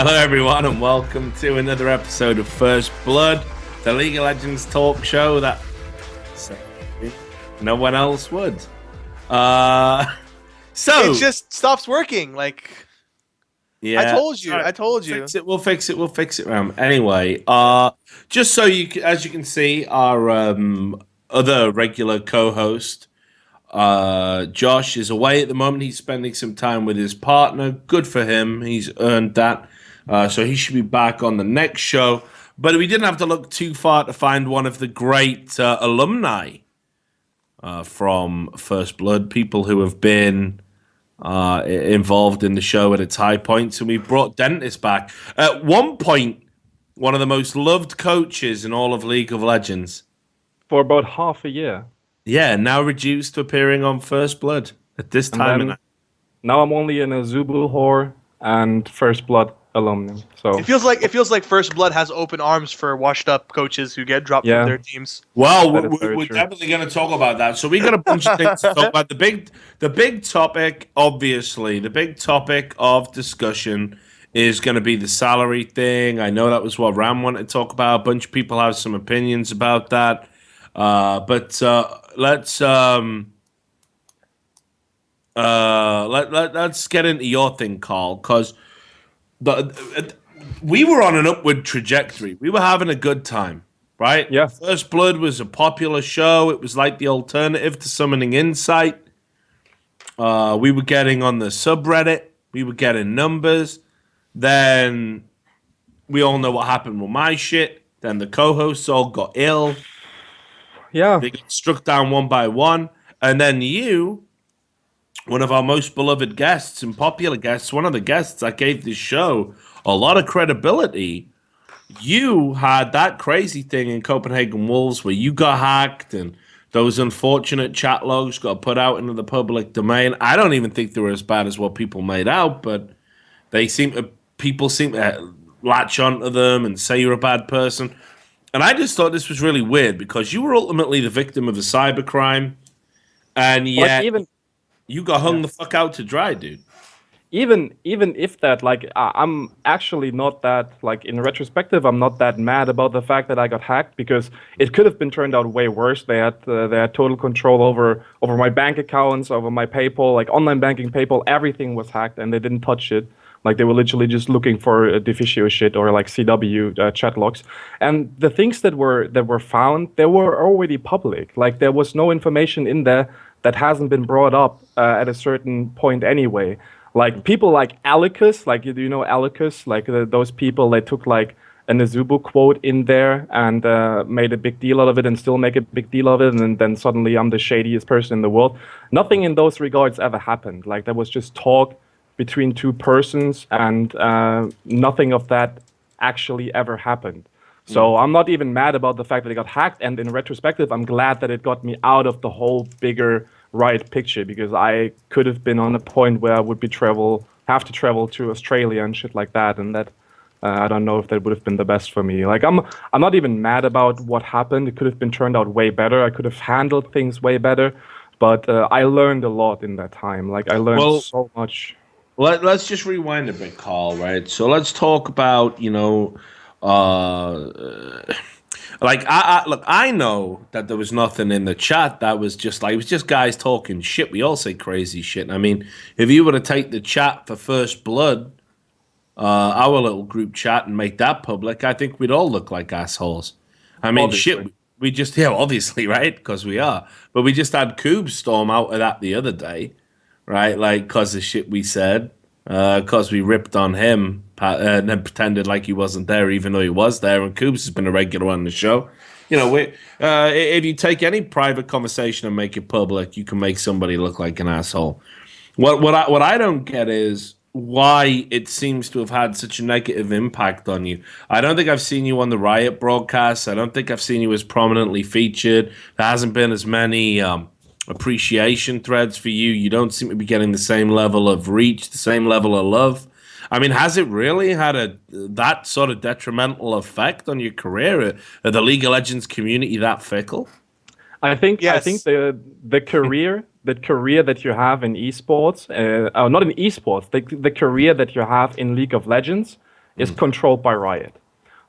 Hello everyone and welcome to another episode of First Blood, the League of Legends talk show that no one else would. So it just stops working. yeah, I told you. Right. I told you. We'll fix it, Ram. Anyway, just so as you can see, our other regular co-host, Josh, is away at the moment. He's spending some time with his partner. Good for him. He's earned that. So he should be back on the next show. But we didn't have to look too far to find one of the great alumni from First Blood, people who have been involved in the show at its high points. And we brought Dignitas back. At one point, one of the most loved coaches in all of League of Legends. For about half a year. Yeah, now reduced to appearing on First Blood at this time. Now I'm only in a Zubul Hor and First Blood alumni. So it feels like First Blood has open arms for washed up coaches who get dropped from their teams. Well, we're definitely going to talk about that. So we got a bunch of things to talk about. The big topic, obviously, the big topic of discussion is going to be the salary thing. I know that was what Ram wanted to talk about. A bunch of people have some opinions about that. But let's get into your thing, Karl, because we were on an upward trajectory. We were having a good time, right? Yeah. First Blood was a popular show. It was like the alternative to Summoning Insight. We were getting on the subreddit. We were getting numbers. Then we all know what happened with my shit. Then the co-hosts all got ill. Yeah. They got struck down one by one. And then you, one of our most beloved guests and popular guests, one of the guests that gave this show a lot of credibility, you had that crazy thing in Copenhagen Wolves where you got hacked and those unfortunate chat logs got put out into the public domain. I don't even think they were as bad as what people made out, but people seem to latch onto them and say you're a bad person. And I just thought this was really weird because you were ultimately the victim of a cybercrime, and yet you got hung the fuck out to dry, dude. Even if that, I'm actually not that, in retrospective, I'm not that mad about the fact that I got hacked because it could have been turned out way worse. They had total control over my bank accounts, over my PayPal, online banking, PayPal, everything was hacked, and they didn't touch it. They were literally just looking for Deficio shit or CW chat logs, and the things that were found, they were already public. There was no information in there that hasn't been brought up at a certain point anyway. People like Alicus, do you know Alicus? Those people, they took an Azubu quote in there and made a big deal out of it and still make a big deal of it, and then suddenly I'm the shadiest person in the world. Nothing in those regards ever happened. There was just talk between two persons, and nothing of that actually ever happened. So I'm not even mad about the fact that it got hacked, and in retrospective, I'm glad that it got me out of the whole bigger Riot picture, because I could have been on a point where I would have to travel to Australia and shit like that, and that I don't know if that would have been the best for me. I'm not even mad about what happened. It could have been turned out way better. I could have handled things way better, but I learned a lot in that time. I learned so much. Let's just rewind a bit, Karl, right? So let's talk about, I know that there was nothing in the chat that was just it was just guys talking shit. We all say crazy shit. I mean, if you were to take the chat for First Blood, our little group chat, and make that public, I think we'd all look like assholes. I mean, obviously. Shit, we just, obviously, right? Because we are. But we just had Coob storm out of that the other day. Right, because of shit we said, because we ripped on him and then pretended like he wasn't there, even though he was there. And Coops has been a regular on the show. If you take any private conversation and make it public, you can make somebody look like an asshole. What I don't get is why it seems to have had such a negative impact on you. I don't think I've seen you on the Riot broadcasts. I don't think I've seen you as prominently featured. There hasn't been as many appreciation threads for you. You don't seem to be getting the same level of reach, the same level of love. I mean, has it really had that sort of detrimental effect on your career? Are the League of Legends community that fickle? I think the career that you have in esports, not in esports, the career that you have in League of Legends is controlled by Riot.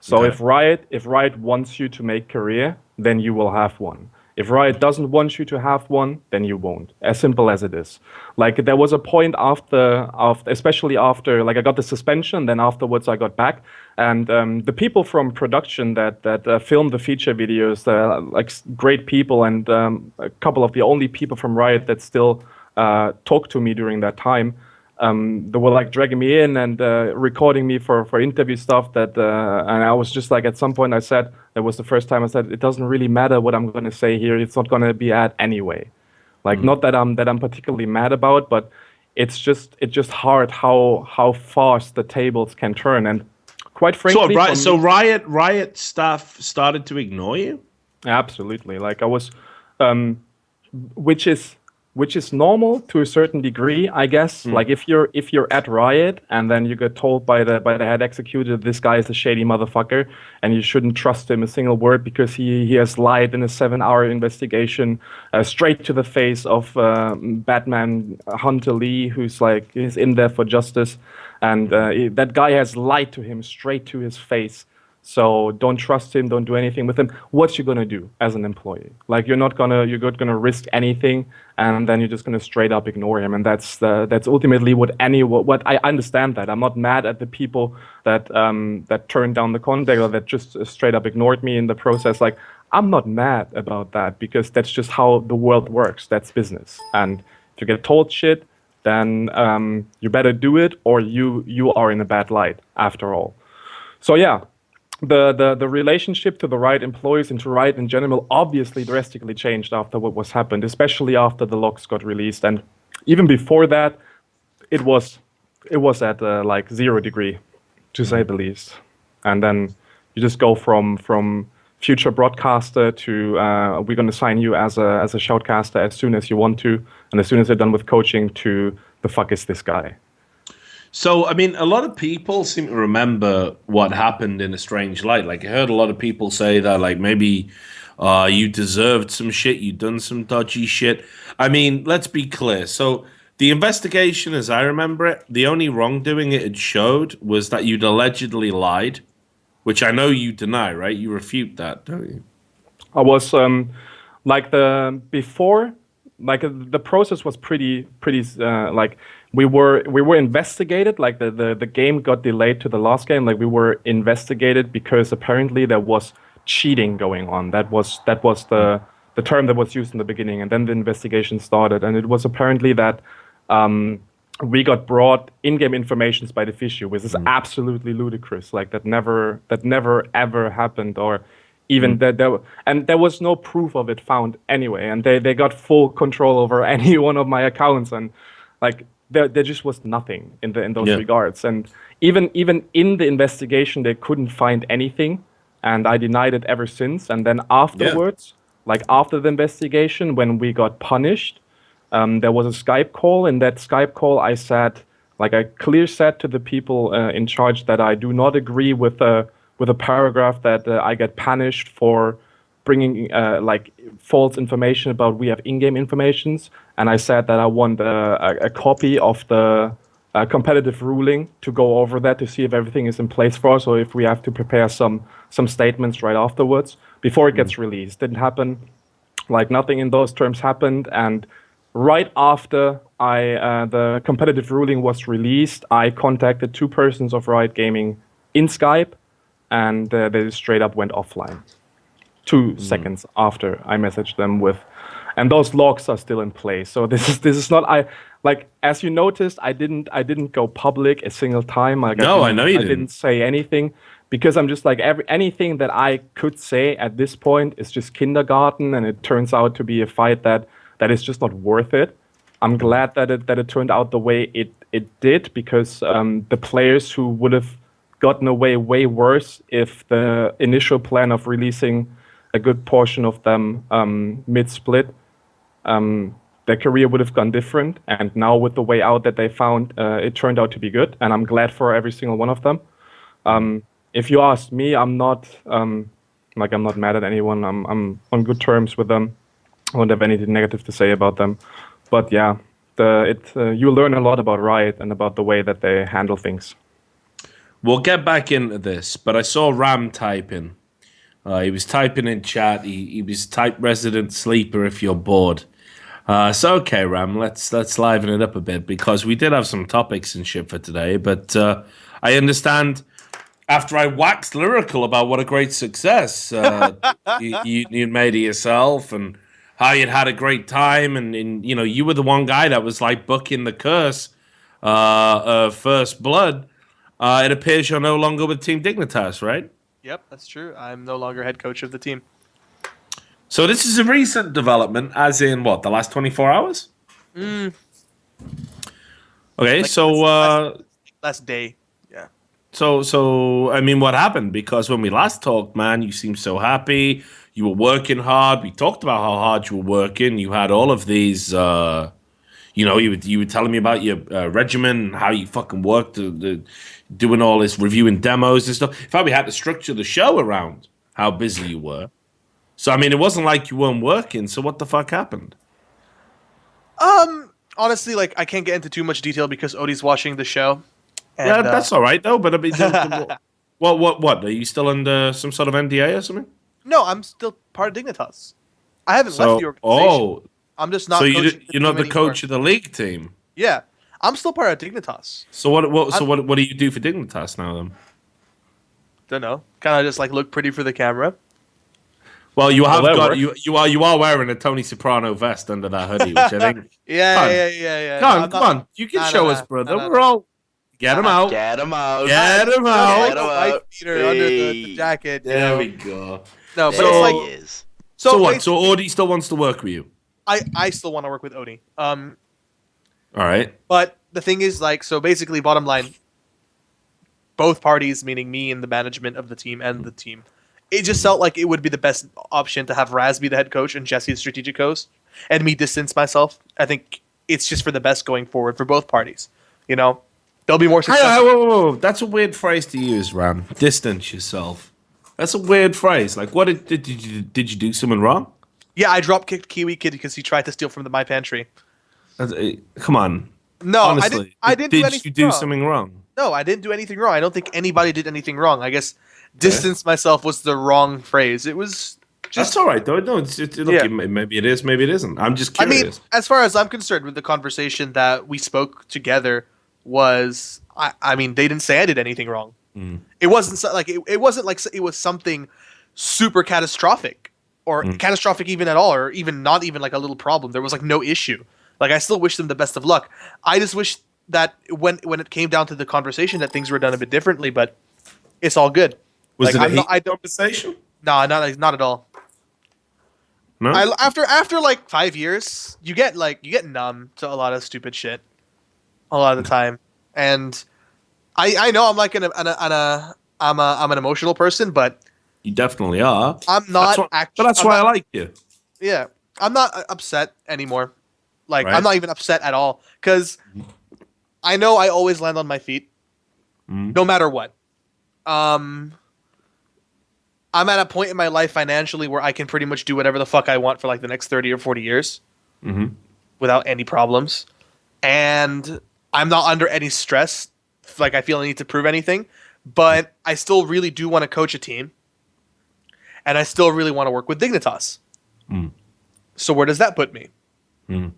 So Okay. if Riot wants you to make career, then you will have one. If Riot doesn't want you to have one, then you won't. As simple as it is. Like there was a point especially after, like I got the suspension, then afterwards I got back, and the people from production that filmed the feature videos, like great people, and a couple of the only people from Riot that still talked to me during that time. They were like dragging me in and recording me for interview stuff and I was just like, at some point I said, that was the first time I said, it doesn't really matter what I'm going to say here. It's not going to be ad anyway. Like not that I'm particularly mad about, but it's just hard how fast the tables can turn. And quite frankly, So Riot staff started to ignore you? absolutely. Like I was, which is normal to a certain degree, I guess. Like if you're at Riot and then you get told by the head executive, this guy is a shady motherfucker and you shouldn't trust him a single word because he has lied in a 7-hour investigation straight to the face of Batman Hunter Lee, who's in there for justice, and that guy has lied to him straight to his face. So don't trust him. Don't do anything with him. What you gonna do as an employee? Like you're not gonna risk anything, and then you're just gonna straight up ignore him. And that's ultimately what I understand that. I'm not mad at the people that turned down the contact or that just straight up ignored me in the process. Like I'm not mad about that because that's just how the world works. That's business. And if you get told shit, then you better do it, or you are in a bad light after all. So yeah. The relationship to the Riot employees and to Riot in general obviously drastically changed after what was happened, especially after the logs got released. And even before that, it was at like 0 degree, to say the least. And then you just go from future broadcaster to we're going to sign you as a shoutcaster as soon as you want to, and as soon as they're done with coaching, to the fuck is this guy. So, I mean, a lot of people seem to remember what happened in a strange light. Like, I heard a lot of people say that, like, maybe you deserved some shit, you done some dodgy shit. I mean, let's be clear. So, the investigation, as I remember it, the only wrongdoing it had showed was that you'd allegedly lied, which I know you deny, right? You refute that, don't you? I was the process was pretty like we were investigated. Like the game got delayed to the last game. Like we were investigated because apparently there was cheating going on. That was the term that was used in the beginning, and then the investigation started. And it was apparently that we got brought in-game informations by Deficio, which is absolutely ludicrous. Like that never ever happened, or even there was no proof of it found anyway, and they got full control over any one of my accounts, and like there just was nothing in those regards. And even in the investigation, they couldn't find anything, and I denied it ever since. And then afterwards, like after the investigation, when we got punished, there was a Skype call. In that Skype call, I said, like I clear said to the people in charge that I do not agree with a paragraph that I get punished for bringing like false information about we have in-game informations, and I said that I want a copy of the competitive ruling to go over that to see if everything is in place for us, or if we have to prepare some statements right afterwards before it gets released. Didn't happen. Like nothing in those terms happened, and right after the competitive ruling was released, I contacted 2 persons of Riot Gaming in Skype, and they straight up went offline 2 seconds after I messaged them with, and those logs are still in place. So this is not, as you noticed, I didn't go public a single time. Like I know you didn't. I didn't say anything because I'm just like anything that I could say at this point is just kindergarten, and it turns out to be a fight that is just not worth it. I'm glad that it turned out the way it did, because the players who would have gotten away way worse if the initial plan of releasing a good portion of them mid-split, their career would have gone different. And now with the way out that they found, it turned out to be good, and I'm glad for every single one of them. If you ask me, I'm not mad at anyone. I'm on good terms with them. I don't have anything negative to say about them. But yeah, you learn a lot about Riot and about the way that they handle things. We'll get back into this, but I saw Ram typing. He was typing in chat. He was type resident sleeper if you're bored. So okay, Ram, let's liven it up a bit because we did have some topics and shit for today. But I understand after I waxed lyrical about what a great success you made of yourself and how you'd had a great time, and you know you were the one guy that was like booking the curse of First Blood. It appears you're no longer with Team Dignitas, right? Yep, that's true. I'm no longer head coach of the team. So this is a recent development, as in what, the last 24 hours? Okay, Like, so last day. Yeah. so I mean, what happened? Because when we last talked, man, you seemed so happy. You were working hard. We talked about how hard you were working. You had all of these. You know, you were telling me about your regimen and how you fucking worked, doing all this, reviewing demos and stuff. In fact, we had to structure the show around how busy you were. So, I mean, it wasn't like you weren't working. So what the fuck happened? Honestly, like, I can't get into too much detail because Odie's watching the show. And, Yeah, that's all right, though. But I mean, what? Are you still under some sort of NDA or something? No, I'm still part of Dignitas. I haven't left the organization. I'm just not. So coaching you're not the team anymore. coach of the league team. Yeah, I'm still part of Dignitas. So what do you do for Dignitas now then? Don't know. Kind of just like look pretty for the camera. Well, you have that got works. you are wearing a Tony Soprano vest under that hoodie, which I think. Yeah. Come on, you can show us, brother. We're all get him out. Get him out. Get him out. Get him White out. beater under the jacket. you There know. we go. No, but There it's he like is. So what? basi- So Audie still wants to work with you. I still want to work with Odie. All right. But the thing is, like, so basically, bottom line, both parties, meaning me and the management of the team and the team, it just felt like it would be the best option to have Raz be the head coach and Jesse the strategic coach, and me distance myself. I think it's just for the best going forward for both parties. You know, they'll be more successful. Whoa. That's a weird phrase to use, Ram. Distance yourself. That's a weird phrase. Like, what did you do something wrong? Yeah, I drop kicked Kiwi Kid because he tried to steal from my pantry. Come on. No, Honestly, I didn't do Did anything you do wrong. something wrong? No, I didn't do anything wrong. I don't think anybody did anything wrong. I guess distance myself was the wrong phrase. It was just. That's all right, though. No, look, maybe it is, maybe it isn't. I'm just I curious. mean, as far as I'm concerned, with the conversation that we spoke together was, I mean, they didn't say I did anything wrong. It wasn't it wasn't like it was something super catastrophic or catastrophic even at all, or even not even like a little problem. There was like no issue. Like I still wish them the best of luck. I just wish that when it came down to the conversation that things were done a bit differently, but it's all good. Was like, it a I heat don't. conversation? No, not at all. No. After like 5 years, you get numb to a lot of stupid shit, a lot of the time, and I know I'm like I'm an emotional person, but You definitely are. I'm not. But that's why I like you. Yeah, I'm not upset anymore. Like Right. I'm not even upset at all because I know I always land on my feet, no matter what. I'm at a point in my life financially where I can pretty much do whatever the fuck I want for like the next 30 or 40 years without any problems. And I'm not under any stress. Like I feel I need to prove anything, but I still really do want to coach a team. And I still really want to work with Dignitas. So where does that put me? I'm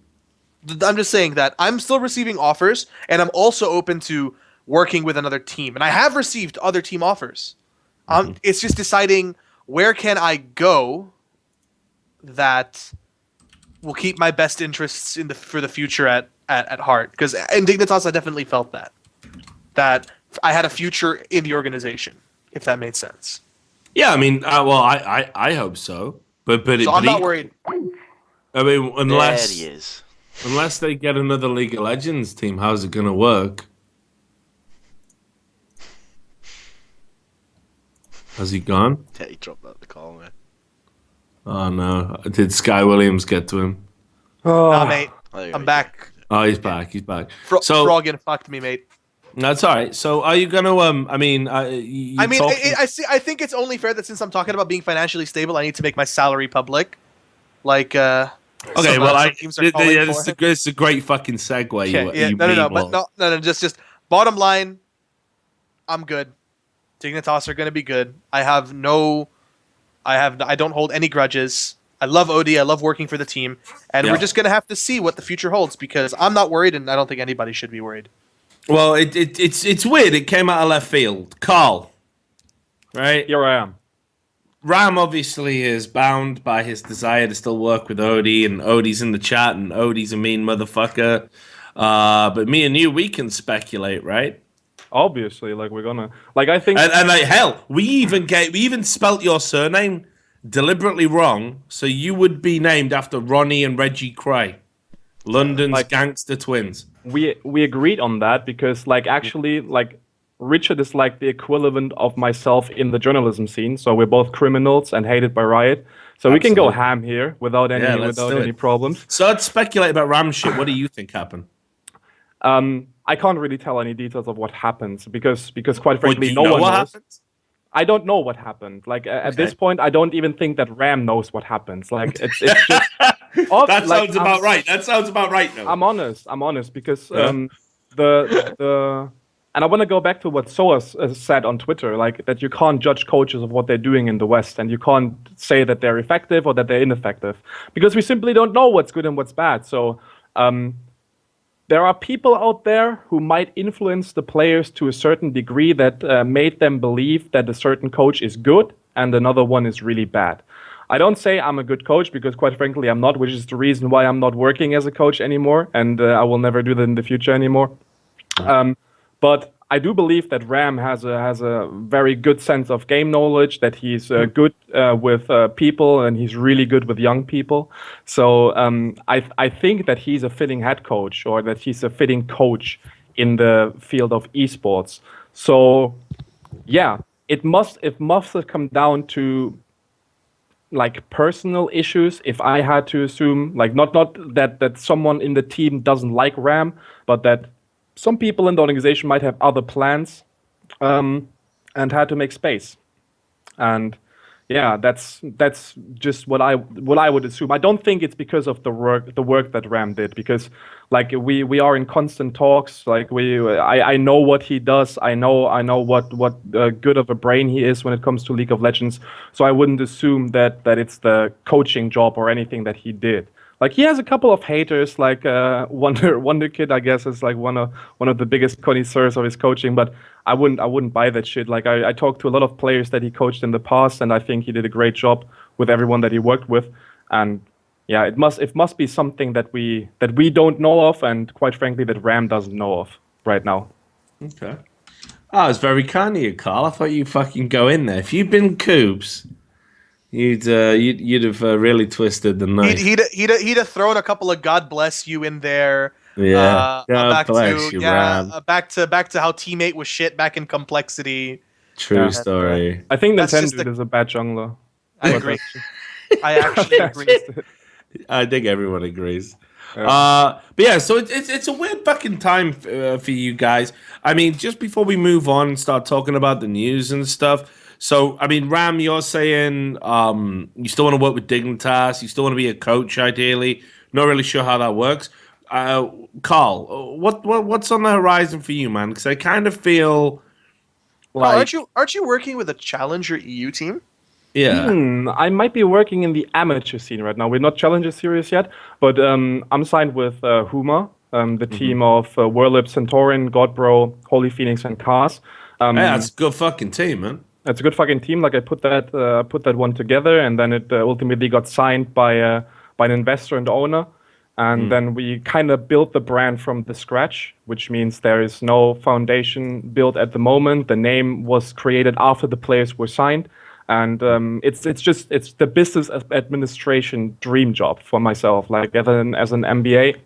just saying that I'm still receiving offers, and I'm also open to working with another team. And I have received other team offers. It's just deciding where can I go that will keep my best interests for the future at heart. Because in Dignitas, I definitely felt that I had a future in the organization, if that made sense. Yeah, I mean, well, I hope so. But I'm not worried. I mean, There he is. unless they get another League of Legends team, how's it gonna work? Has he gone? Yeah, he dropped out the call, man. Oh no! Did Sky Williams get to him? Nah, mate. There you I'm go. back. Oh, he's back. He's back. So Froggen fucked me, mate. That's all right. So, are you gonna? I mean, I think it's only fair that since I'm talking about being financially stable, I need to make my salary public. Like, okay. some Well, teams are calling for it. it's a great fucking segue. No, just bottom line. I'm good. Dignitas are going to be good. I don't hold any grudges. I love OD. I love working for the team, and we're just going to have to see what the future holds because I'm not worried, and I don't think anybody should be worried. Well, it's weird. It came out of left field. Karl, right? Here I am. Ram obviously is bound by his desire to still work with Odie, and Odie's in the chat, and Odie's a mean motherfucker. But me and you, we can speculate, right? Obviously, like we're gonna, like I think, and like hell, we even spelt your surname deliberately wrong, so you would be named after Ronnie and Reggie Krey, London's like, gangster twins. We agreed on that because, like, actually, like. Richard is like the equivalent of myself in the journalism scene, so we're both criminals and hated by Riot. So Absolutely. we can go ham here without any problems. So let's speculate about Ram shit. What do you think happened? I can't really tell any details of what happens because quite frankly, no one knows. Happens? I don't know what happened. Like at this point, I don't even think that Ram knows what happens. Like it's just that sounds about right. That sounds about right. No. I'm honest because the and I want to go back to what Soa said on Twitter, like that you can't judge coaches of what they're doing in the West, and you can't say that they're effective or that they're ineffective, because we simply don't know what's good and what's bad. So there are people out there who might influence the players to a certain degree that made them believe that a certain coach is good and another one is really bad. I don't say I'm a good coach because, quite frankly, I'm not, which is the reason why I'm not working as a coach anymore, and I will never do that in the future anymore. But I do believe that Ram has a very good sense of game knowledge, that he's good with people, and he's really good with young people. So I think that he's a fitting head coach, or that he's a fitting coach in the field of esports. So yeah, it must have come down to like personal issues, if I had to assume, like not that someone in the team doesn't like Ram, but that some people in the organization might have other plans and had to make space. And yeah, that's just what I would assume. I don't think it's because of the work that Ram did, because like we are in constant talks. Like I know what he does. I know what good of a brain he is when it comes to League of Legends. So I wouldn't assume that it's the coaching job or anything that he did. Like he has a couple of haters, like Wonder Kid, I guess, is like one of the biggest connoisseurs of his coaching. But I wouldn't buy that shit. Like I talked to a lot of players that he coached in the past, and I think he did a great job with everyone that he worked with. And yeah, it must be something that we don't know of, and quite frankly, that Ram doesn't know of right now. Okay. Oh, it's very kind of you, Karl. I thought you'd fucking go in there. If you'd been Coobs, you'd have really twisted the knife. He'd have thrown a couple of God bless you in there. Yeah. Back to how teammate was shit back in Complexity. True story. I think Nintendo is a bad jungler. I agree. I actually agree. I think everyone agrees. But yeah, so it's a weird fucking time for you guys. I mean, just before we move on and start talking about the news and stuff. So, I mean, Ram, you're saying you still want to work with Dignitas, you still want to be a coach, ideally. Not really sure how that works. Karl, what's on the horizon for you, man? Because I kind of feel like... Aren't you working with a Challenger EU team? Yeah. I might be working in the amateur scene right now. We're not Challenger series yet, but I'm signed with Huma, the team of Whirlip, Centaurin, Godbro, Holy Phoenix, and Kaz. Yeah, that's a good fucking team, man. It's a good fucking team. Like I put that one together, and then it ultimately got signed by an investor and owner, and then we kind of built the brand from the scratch, which means there is no foundation built at the moment. The name was created after the players were signed, and it's the business administration dream job for myself. Like as an MBA.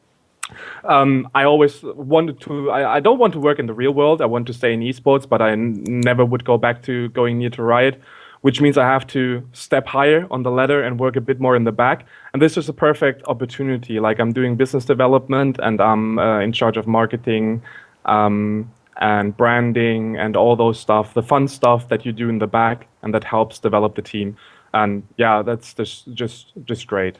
I always wanted to. I don't want to work in the real world. I want to stay in esports, but I never would go back to going near to Riot, which means I have to step higher on the ladder and work a bit more in the back. And this is a perfect opportunity. Like I'm doing business development, and I'm in charge of marketing and branding and all those stuff, the fun stuff that you do in the back, and that helps develop the team. And yeah, that's just great.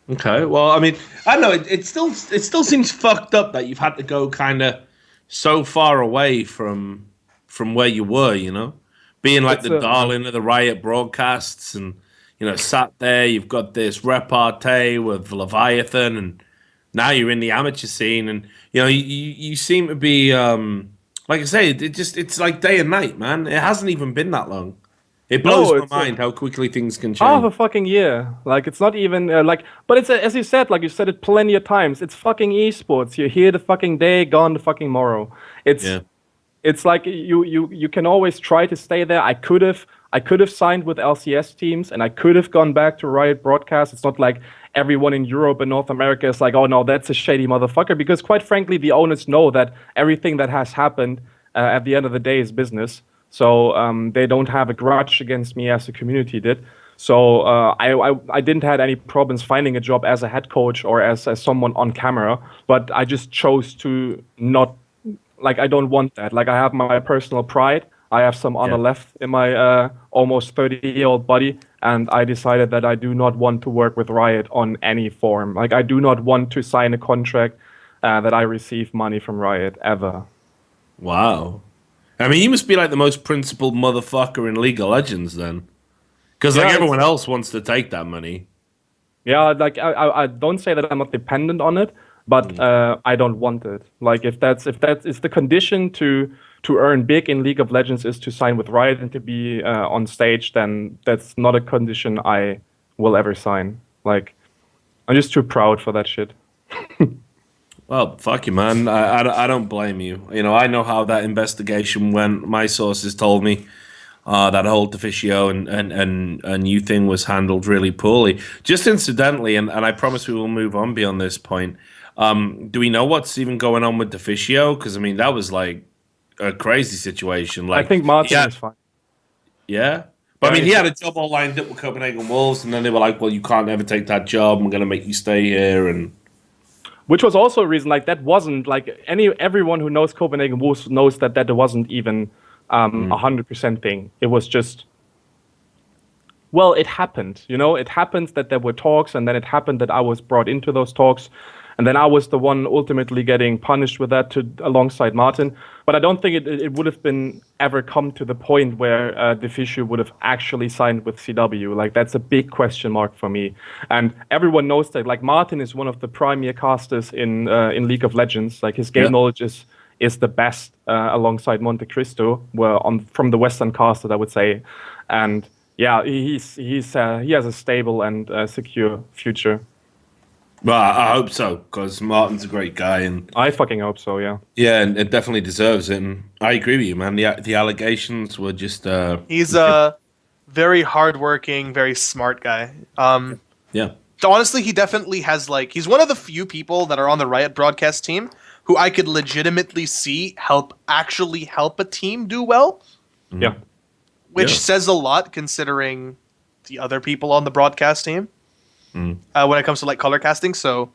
Okay, well, I mean, I don't know. It still seems fucked up that you've had to go kind of so far away from from where you were, you know? Being like It's the a- darling of the Riot broadcasts and, you know, sat there, you've got this repartee with Leviathan, and now you're in the amateur scene, and, you know, you seem to be, like I say, it's like day and night, man. It hasn't even been that long. It blows No, my it's mind how quickly things can half change. a fucking year. Like, it's not even like, but it's as you said, like you said it plenty of times. It's fucking esports. You're here the fucking day, gone the fucking morrow. Yeah. It's like you can always try to stay there. I could have signed with LCS teams, and I could have gone back to Riot Broadcast. It's not like everyone in Europe and North America is like, oh no, that's a shady motherfucker. Because quite frankly, the owners know that everything that has happened at the end of the day is business. So they don't have a grudge against me as the community did. So I didn't have any problems finding a job as a head coach or as someone on camera. But I just chose to not. Like, I don't want that. Like, I have my personal pride. I have some honor left in my almost 30-year-old body, and I decided that I do not want to work with Riot on any form. Like, I do not want to sign a contract that I receive money from Riot ever. Wow. I mean, you must be like the most principled motherfucker in League of Legends then. Because like Yeah, everyone else wants to take that money. Yeah, like I don't say that I'm not dependent on it, but I don't want it. Like if the condition to earn big in League of Legends is to sign with Riot and to be on stage, then that's not a condition I will ever sign. Like, I'm just too proud for that shit. Well, fuck you, man. I don't blame you. You know, I know how that investigation went. My sources told me that whole Deficio and you thing was handled really poorly. Just incidentally, and I promise we will move on beyond this point. Do we know what's even going on with Deficio? Because I mean, that was like a crazy situation. Like, I think Martin is fine. Yeah. But I mean, he had a job all lined up with Copenhagen Wolves, and then they were like, well, you can't ever take that job. I'm going to make you stay here. And Which was also a reason, like, that wasn't, like, everyone who knows Copenhagen Wolves knows that wasn't even 100% thing. It was just, well, it happened, you know? It happened that there were talks, and then it happened that I was brought into those talks, and then I was the one ultimately getting punished with that alongside Martin. But I don't think it would have been ever come to the point where Deficio would have actually signed with CW. Like, that's a big question mark for me. And everyone knows that, like, Martin is one of the premier casters in League of Legends. Like, his game knowledge is the best alongside Monte Cristo, from the Western casters, I would say. And yeah, he has a stable and secure future. well, I hope so, because Martin's a great guy, and I fucking hope so, yeah. yeah, and it definitely deserves it. And I agree with you, man. The allegations were just He's a very hardworking, very smart guy. yeah. Honestly, he definitely has, like, he's one of the few people that are on the Riot broadcast team who I could legitimately see actually help a team do well. Yeah. Which Yeah. says a lot considering the other people on the broadcast team when it comes to, like, color casting. So,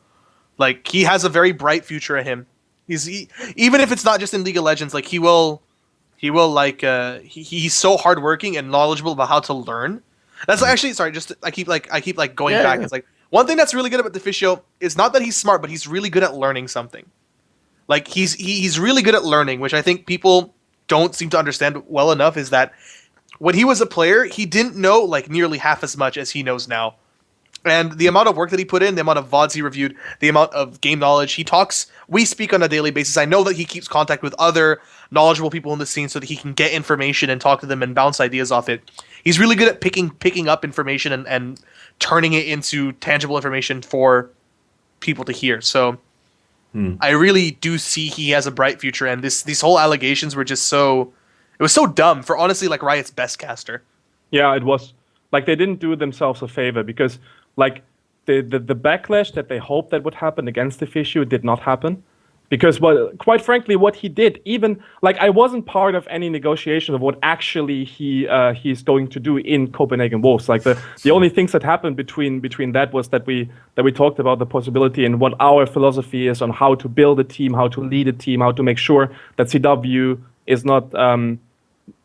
like, he has a very bright future at him. Even if it's not just in League of Legends, like, he's so hardworking and knowledgeable about how to learn. That's actually, sorry, just I keep going back. Yeah. It's like one thing that's really good about Deficio is not that he's smart, but he's really good at learning something. Like, he's really good at learning, which I think people don't seem to understand well enough. Is that when he was a player, he didn't know, like, nearly half as much as he knows now. And the amount of work that he put in, the amount of VODs he reviewed, the amount of game knowledge he talks, we speak on a daily basis. I know that he keeps contact with other knowledgeable people in the scene so that he can get information and talk to them and bounce ideas off it. He's really good at picking up information and turning it into tangible information for people to hear. So I really do see he has a bright future, and these whole allegations were just it was so dumb for, honestly, like, Riot's best caster. Yeah, it was. Like, they didn't do themselves a favor because, like, the backlash that they hoped that would happen against Deficio did not happen. Because, well, quite frankly, what he did, even, like, I wasn't part of any negotiation of what actually he's going to do in Copenhagen Wolves. Like, the only things that happened between that was that we talked about the possibility and what our philosophy is on how to build a team, how to lead a team, how to make sure that CW is not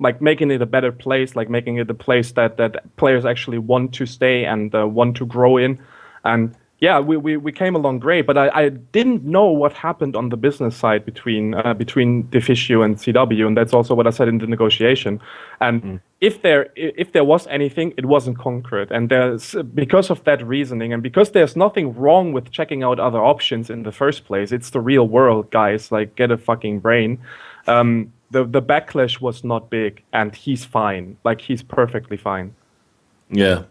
like making it a better place, like making it a place that players actually want to stay and want to grow in. And yeah, we came along great, but I didn't know what happened on the business side between Deficio and CW, and that's also what I said in the negotiation. And if there was anything, it wasn't concrete, and there's because of that reasoning, and because there's nothing wrong with checking out other options in the first place. It's the real world, guys. Like, get a fucking brain. The backlash was not big, and he's fine. Like, he's perfectly fine. Yeah.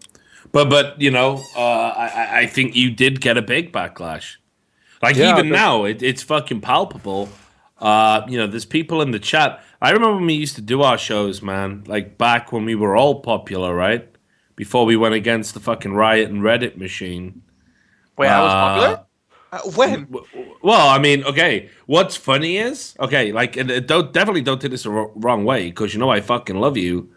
But you know, I think you did get a big backlash. Like, Yeah, even now, it's fucking palpable. You know, there's people in the chat. I remember when we used to do our shows, man. Like, back when we were all popular, right? Before we went against the fucking Riot and Reddit machine. Wait, I was popular? When? Well, I mean, okay. What's funny is, okay, like, and definitely don't take this the wrong way, because you know I fucking love you.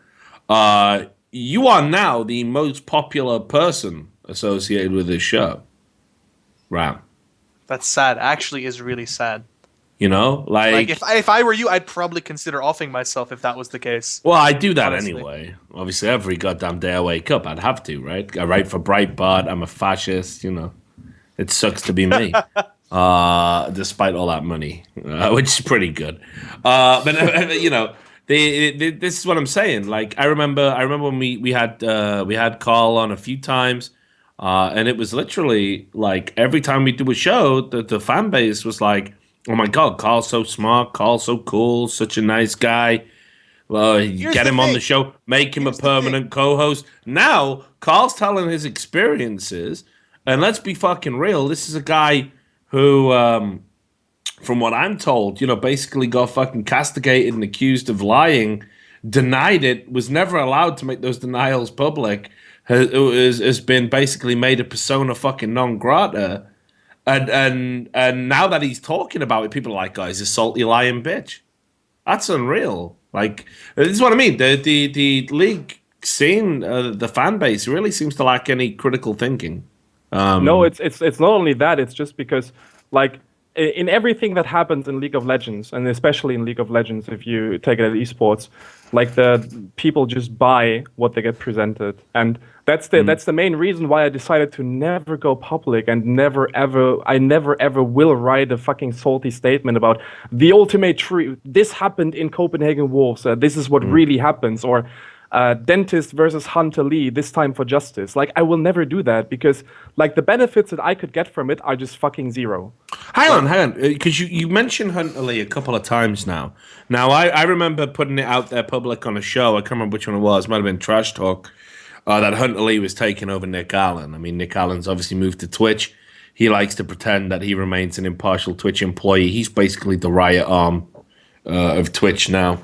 You are now the most popular person associated with this show. Right. That's sad. Actually, is really sad. You know, like if I were you, I'd probably consider offing myself if that was the case. well, I do that honestly. anyway. Obviously, every goddamn day I wake up, I'd have to, right? I write for Breitbart. I'm a fascist. You know, it sucks to be me, despite all that money, which is pretty good. But you know. This is what I'm saying. Like, I remember when we had Karl on a few times, and it was literally like every time we do a show, the fan base was like, "Oh my god, Karl's so smart, Karl's so cool, such a nice guy. Well, get him on the show, make him a permanent co-host." Now Karl's telling his experiences, and let's be fucking real. This is a guy who. From what I'm told, you know, basically got fucking castigated and accused of lying, denied it, was never allowed to make those denials public, has been basically made a persona fucking non grata, and now that he's talking about it, people are like, "Guys, a salty lying bitch." That's unreal. Like, this is what I mean. The league scene, the fan base really seems to lack any critical thinking. No, it's not only that. It's just because, like, in everything that happens in League of Legends, and especially in League of Legends, if you take it at esports, like, the people just buy what they get presented, and that's the main reason why I decided to never go public and never ever will write a fucking salty statement about the ultimate truth. This happened in Copenhagen Wolves. This is what really happens, or Dentist versus Hunter Lee, this time for justice. Like, I will never do that because, like, the benefits that I could get from it are just fucking zero. Hang on, because you mentioned Hunter Lee a couple of times now. Now, I remember putting it out there public on a show. I can't remember which one it was. It might have been Trash Talk. That Hunter Lee was taking over Nick Allen. I mean, Nick Allen's obviously moved to Twitch. He likes to pretend that he remains an impartial Twitch employee. He's basically the Riot arm of Twitch now.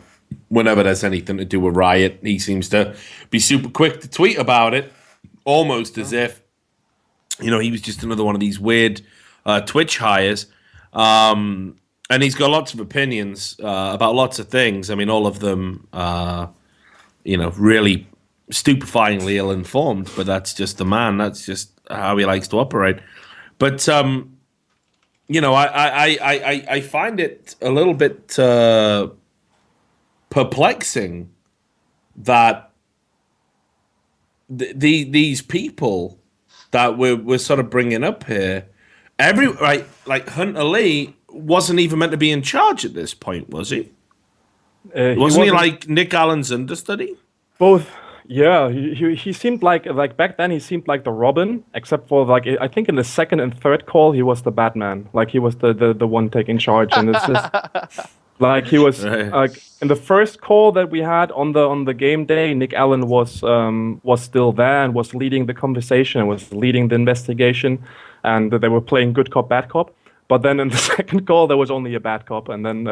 Whenever there's anything to do with Riot, he seems to be super quick to tweet about it, almost as if, you know, he was just another one of these weird Twitch hires. And he's got lots of opinions about lots of things. I mean, all of them, you know, really stupefyingly ill-informed, but that's just the man. That's just how he likes to operate. But, you know, I find it a little bit perplexing that these people that we're sort of bringing up here, like Hunter Lee wasn't even meant to be in charge at this point, was he? Wasn't he like Nick Allen's understudy? Both. Yeah, he seemed like back then he seemed like the Robin, except for, like, I think in the second and third call he was the Batman. Like, he was the one taking charge, and it's just like he was like in the first call that we had on the game day, Nick Allen was still there and was leading the conversation, was leading the investigation, and they were playing good cop, bad cop. But then in the second call there was only a bad cop, and then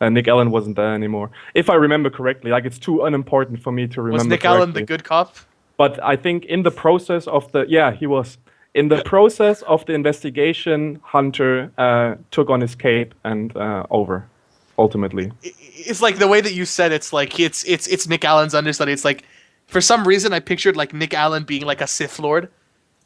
Nick Allen wasn't there anymore. If I remember correctly, like, it's too unimportant for me to remember. Was Nick Allen the good cop? But I think in the process of he was. In the process of the investigation, Hunter took on his cape and over, ultimately. It's like the way that you said it's like it's Nick Allen's understudy. It's like, for some reason I pictured like Nick Allen being like a Sith Lord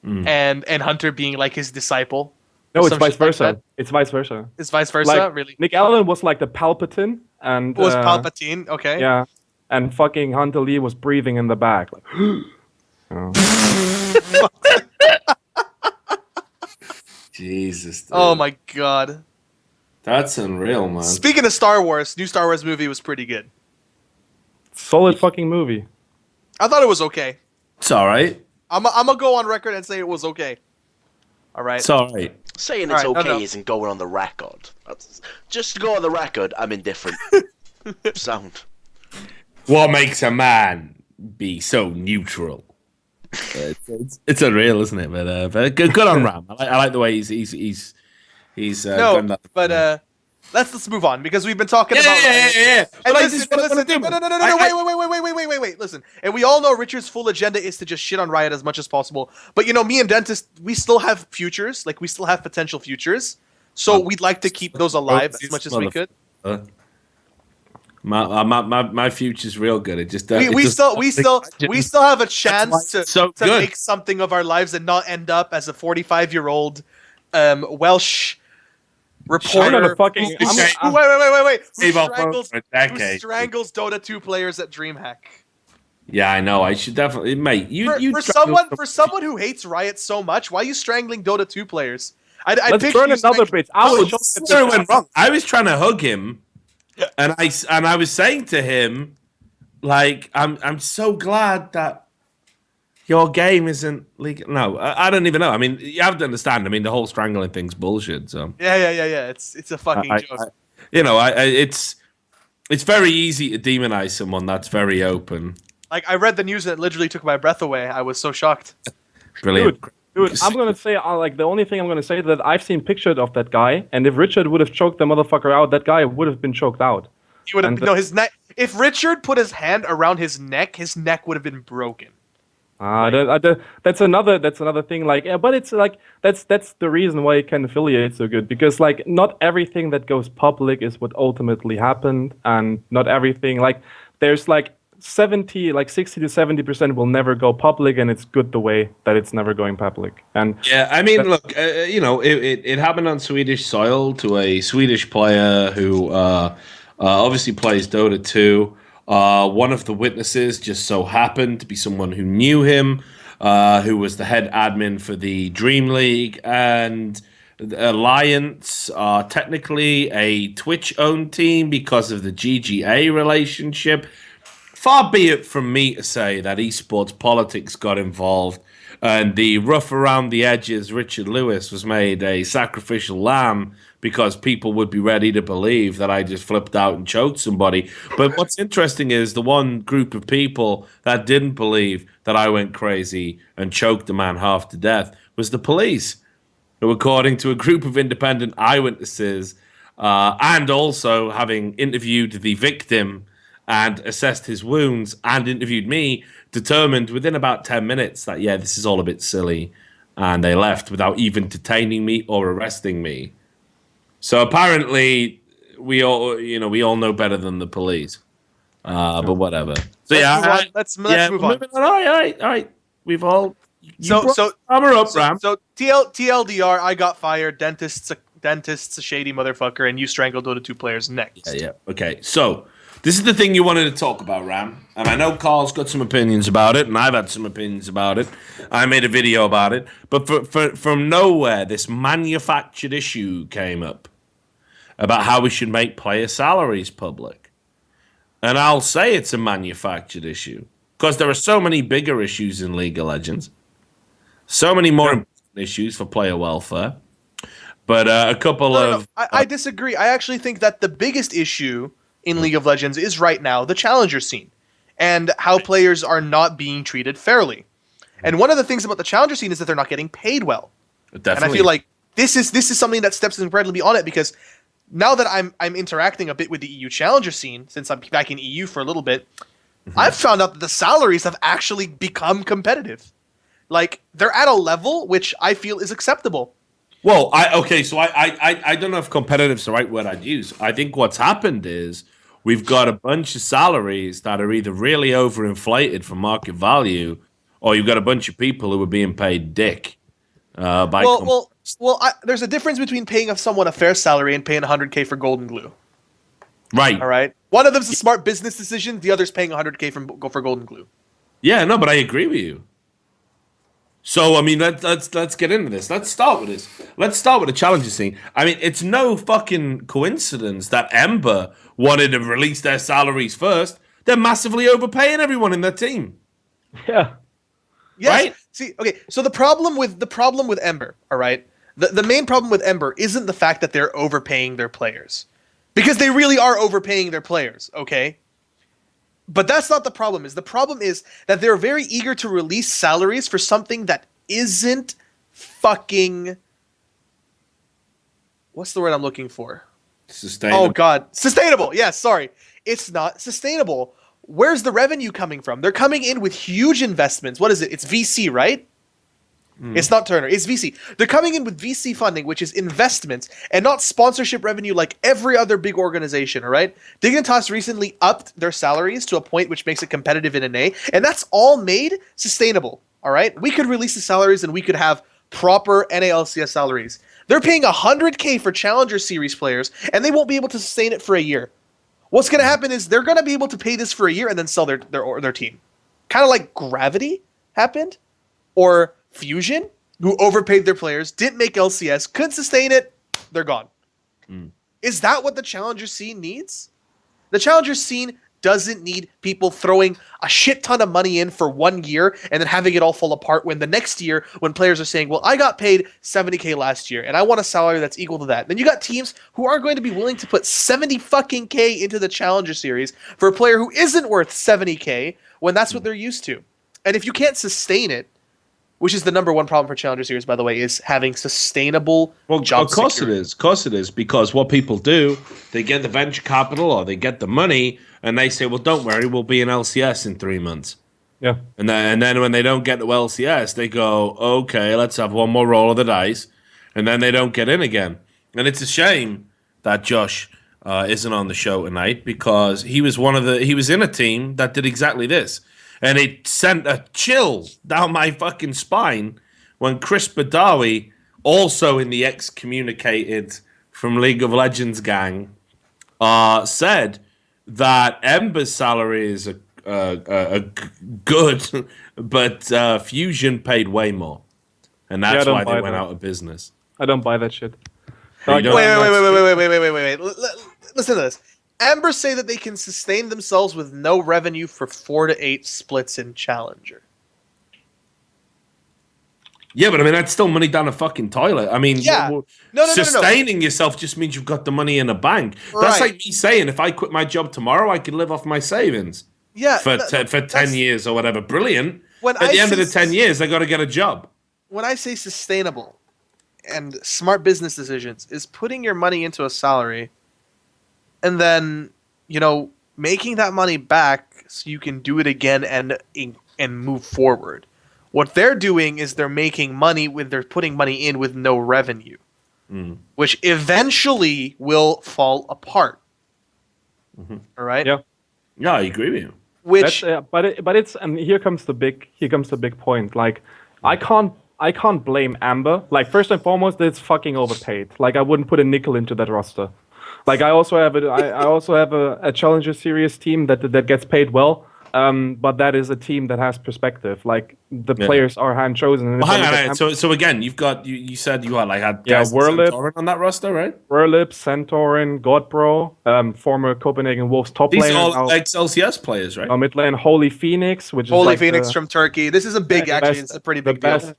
and Hunter being like his disciple. No, it's vice versa. Like, it's vice versa. It's vice versa, like, really? Nick Allen was like the Palpatine, and was Palpatine, okay. Yeah. And fucking Hunter Lee was breathing in the back. Like, Jesus. Dude. Oh my god. That's unreal, man. Speaking of Star Wars, new Star Wars movie was pretty good. Solid fucking movie. I thought it was okay. It's all right. I'm gonna go on record and say it was okay. All right. It's all right. Saying it's Alright, no, okay no. isn't going on the record. Just to go on the record, I'm indifferent. Sound. What makes a man be so neutral? It's unreal, isn't it? But good on Ram. I like the way he's No, gone that. but let's move on because we've been talking about. Yeah. And Like, listen, this is what I wanna do. no, wait. Listen, and we all know Richard's full agenda is to just shit on Riot as much as possible. But you know, me and Dentist, we still have futures. Like we still have potential futures. So we'd like to keep those alive as much as we could. My future's real good. It just We still have a chance to good. make something of our lives and not end up as a 45-year-old Welsh reporter. I'm gonna fucking. Wait. Save Who our phone for a decade. strangles Dota 2 players at DreamHack. Yeah, I know. I should definitely, mate. For someone who hates Riot so much, why are you strangling Dota 2 players? I'd Let's picture burn you another strangling- bitch. I was This is where it went wrong. I was trying to hug him, and I was saying to him, like, I'm so glad that your game isn't legal. No, I don't even know. I mean, you have to understand. I mean, the whole strangling thing's bullshit. So Yeah. It's a fucking joke. it's very easy to demonize someone that's very open. Like I read the news and it literally took my breath away. I was so shocked. Brilliant. Dude, I'm gonna say like the only thing I'm gonna say that I've seen pictures of that guy, and if Richard would have choked the motherfucker out, that guy would have been choked out. He would have And no his neck. If Richard put his hand around his neck would have been broken. That's another thing. Like, yeah, but it's like that's the reason why you can affiliate so good, because like not everything that goes public is what ultimately happened, and not everything like there's like 60 to 70% will never go public, and it's good the way that it's never going public. And yeah, I mean, look, it happened on Swedish soil to a Swedish player who obviously plays Dota 2. One of the witnesses just so happened to be someone who knew him, who was the head admin for the Dream League, and the Alliance are technically a Twitch-owned team because of the GGA relationship. Far be it from me to say that esports politics got involved and the rough around the edges Richard Lewis was made a sacrificial lamb because people would be ready to believe that I just flipped out and choked somebody. But what's interesting is the one group of people that didn't believe that I went crazy and choked a man half to death was the police, who, according to a group of independent eyewitnesses, and also having interviewed the victim and assessed his wounds and interviewed me, determined within about 10 minutes that, yeah, this is all a bit silly. And they left without even detaining me or arresting me. So apparently we all know better than the police. But whatever. So Let's move on. All right. We've all... So armor up, Ram. So TLDR, I got fired. Dentist's a shady motherfucker, and you strangled Dota 2 players next. Yeah. Okay, so... This is the thing you wanted to talk about, Ram. And I know Carl's got some opinions about it, and I've had some opinions about it. I made a video about it. But from nowhere, this manufactured issue came up about how we should make player salaries public. And I'll say it's a manufactured issue because there are so many bigger issues in League of Legends. So many more important issues for player welfare. But a couple of... I disagree. I actually think that the biggest issue in League of Legends is right now the challenger scene and how players are not being treated fairly. And one of the things about the challenger scene is that they're not getting paid well. Definitely. And I feel like this is something that steps incredibly on it, because now that I'm interacting a bit with the EU challenger scene, since I'm back in EU for a little bit, I've found out that the salaries have actually become competitive. Like, they're at a level which I feel is acceptable. Well, I don't know if competitive is the right word I'd use. I think what's happened is we've got a bunch of salaries that are either really overinflated for market value, or you've got a bunch of people who are being paid dick. There's a difference between paying someone a fair salary and paying 100K for Golden Glue. Right. All right. One of them's a smart business decision. The other's paying 100K for Golden Glue. Yeah, no, but I agree with you. So I mean, let's get into this. Let's start with this. Let's start with the challenger scene. I mean, it's no fucking coincidence that Ember wanted to release their salaries first. They're massively overpaying everyone in their team. Yeah. Yes. Right? See, okay, so the problem with Ember, all right? The main problem with Ember isn't the fact that they're overpaying their players. Because they really are overpaying their players, okay? But that's not the problem. The problem is that they're very eager to release salaries for something that isn't fucking... What's the word I'm looking for? Sustainable. Oh, God. Sustainable. Yes, sorry. It's not sustainable. Where's the revenue coming from? They're coming in with huge investments. What is it? It's VC, right? It's not Turner. It's VC. They're coming in with VC funding, which is investments, and not sponsorship revenue like every other big organization, all right? Dignitas recently upped their salaries to a point which makes it competitive in NA, and that's all made sustainable, all right? We could release the salaries and we could have proper NALCS salaries. They're paying 100K for Challenger Series players, and they won't be able to sustain it for a year. What's going to happen is they're going to be able to pay this for a year and then sell their team. Kind of like Gravity happened, or Fusion, who overpaid their players, didn't make LCS, couldn't sustain it, they're gone. Is that what the challenger scene needs? The challenger scene doesn't need people throwing a shit ton of money in for 1 year and then having it all fall apart when the next year, when players are saying, well, I got paid 70K last year and I want a salary that's equal to that. Then you got teams who are going to be willing to put 70 fucking K into the challenger series for a player who isn't worth 70K when that's what they're used to. And if you can't sustain it, which is the number one problem for Challenger Series, by the way, is having sustainable job Of course security. it is. Of course it is. Because what people do, they get the venture capital or they get the money and they say, well, don't worry, we'll be in LCS in 3 months. Yeah. And then when they don't get to LCS, they go, okay, let's have one more roll of the dice. And then they don't get in again. And it's a shame that Josh isn't on the show tonight because he was in a team that did exactly this. And it sent a chill down my fucking spine when Chris Badawi, also in the excommunicated from League of Legends gang, said that Ember's salary is good, but Fusion paid way more. And that's why they went out of business. I don't buy that shit. Wait. Listen to this. Ember say that they can sustain themselves with no revenue for 4 to 8 splits in Challenger. Yeah, but I mean, that's still money down a fucking toilet. I mean, Yeah. sustaining yourself just means you've got the money in the bank. That's like me saying, if I quit my job tomorrow, I could live off my savings. Yeah. For 10 years or whatever. Brilliant. At the end of the 10 years, I got to get a job. When I say sustainable and smart business decisions is putting your money into a salary and then, making that money back so you can do it again and move forward. What they're doing is they're making money they're putting money in with no revenue, which eventually will fall apart. All right. Yeah. Yeah, I agree with you. Which, but it's and here comes the big point. Like, I can't blame Amber. Like, first and foremost, it's fucking overpaid. Like, I wouldn't put a nickel into that roster. Like, I also have a Challenger Series team that gets paid well, but that is a team that has perspective. Like, the players are hand chosen. Well, hang on. So again, you said you had guys Whirlip on that roster, right? Whirlip, Centaurin, Godbro, former Copenhagen Wolves top laner. These are all ex-LCS players, right? Mid lane, Holy Phoenix, which is Holy like Phoenix from Turkey. This is a big, it's a pretty big deal.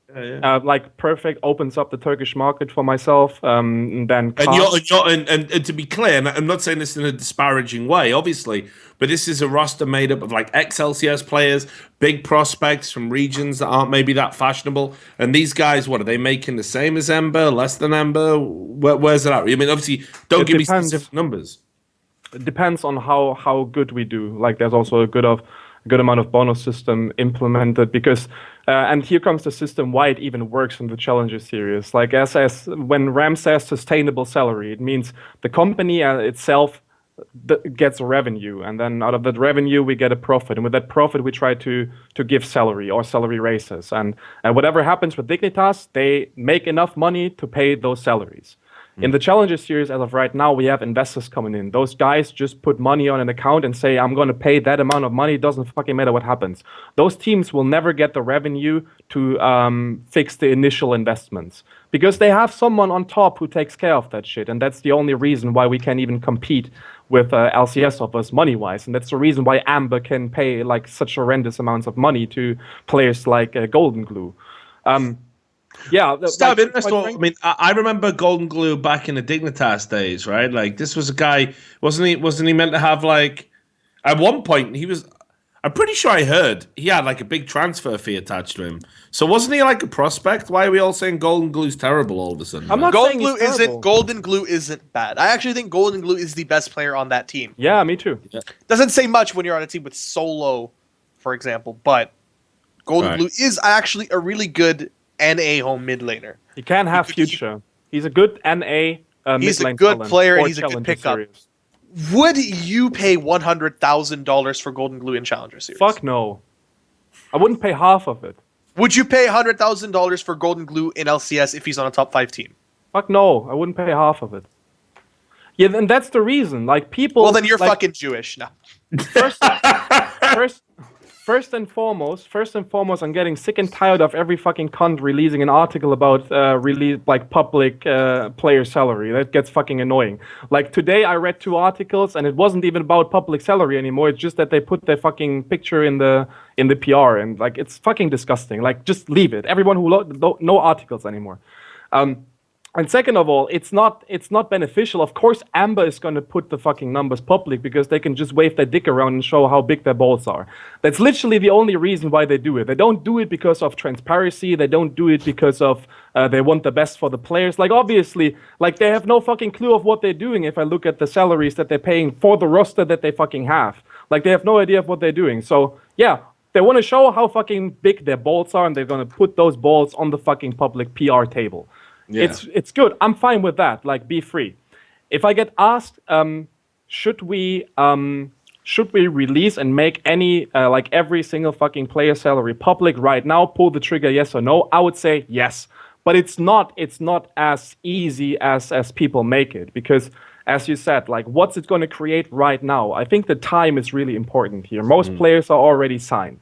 Like, perfect, opens up the Turkish market for myself. Then and to be clear, and I'm not saying this in a disparaging way, obviously, but this is a roster made up of like ex-LCS players, big prospects from regions that aren't maybe that fashionable. And these guys, what are they making? The same as Ember, less than Ember? Where's it at? I mean, obviously, don't give me specific numbers. It depends on how good we do. Like, there's also a good amount of bonus system implemented because, and here comes the system why it even works in the Challenger Series. Like, as when Ram says sustainable salary, it means the company itself gets revenue, and then out of that revenue we get a profit, and with that profit we try to give salary or salary raises, and whatever happens with Dignitas, they make enough money to pay those salaries. In the Challenger Series, as of right now, we have investors coming in. Those guys just put money on an account and say, I'm going to pay that amount of money. It doesn't fucking matter what happens. Those teams will never get the revenue to fix the initial investments because they have someone on top who takes care of that shit. And that's the only reason why we can even compete with LCS offers money-wise. And that's the reason why Amber can pay like such horrendous amounts of money to players like Golden Glue. Yeah, I mean, I remember Golden Glue back in the Dignitas days, right? Like, this was a guy, wasn't he meant to have, like, at one point, I'm pretty sure I heard he had, like, a big transfer fee attached to him. So wasn't he, like, a prospect? Why are we all saying Golden Glue's terrible all of a sudden? I'm not saying he's terrible. Golden Glue isn't bad. I actually think Golden Glue is the best player on that team. Yeah, me too. Yeah. Doesn't say much when you're on a team with Solo, for example, but Golden Glue is actually a really good NA home mid laner. He can have future. He's a good NA he's a good player and he's a good pickup. Series. Would you pay $100,000 for Golden Glue in Challenger Series? Fuck no. I wouldn't pay half of it. Would you pay $100,000 for Golden Glue in LCS if he's on a top 5 team? Fuck no. I wouldn't pay half of it. Yeah, and that's the reason. Like people. Well, then you're fucking Jewish. No. First and foremost, I'm getting sick and tired of every fucking cunt releasing an article about public player salary. That gets fucking annoying. Like today, I read 2 articles, and it wasn't even about public salary anymore. It's just that they put their fucking picture in the PR, and like it's fucking disgusting. Like just leave it. Everyone who no articles anymore. And second of all, it's not beneficial. Of course, Amber is going to put the fucking numbers public because they can just wave their dick around and show how big their balls are. That's literally the only reason why they do it. They don't do it because of transparency. They don't do it because of they want the best for the players. Like, obviously, like they have no fucking clue of what they're doing if I look at the salaries that they're paying for the roster that they fucking have. Like, they have no idea of what they're doing. So, yeah, they want to show how fucking big their balls are, and they're going to put those balls on the fucking public PR table. Yeah. It's good. I'm fine with that. Like, be free. If I get asked, should we release and make any like every single fucking player salary public right now? Pull the trigger, yes or no? I would say yes, but it's not as easy as people make it because, as you said, like what's it going to create right now? I think the time is really important here. Most players are already signed.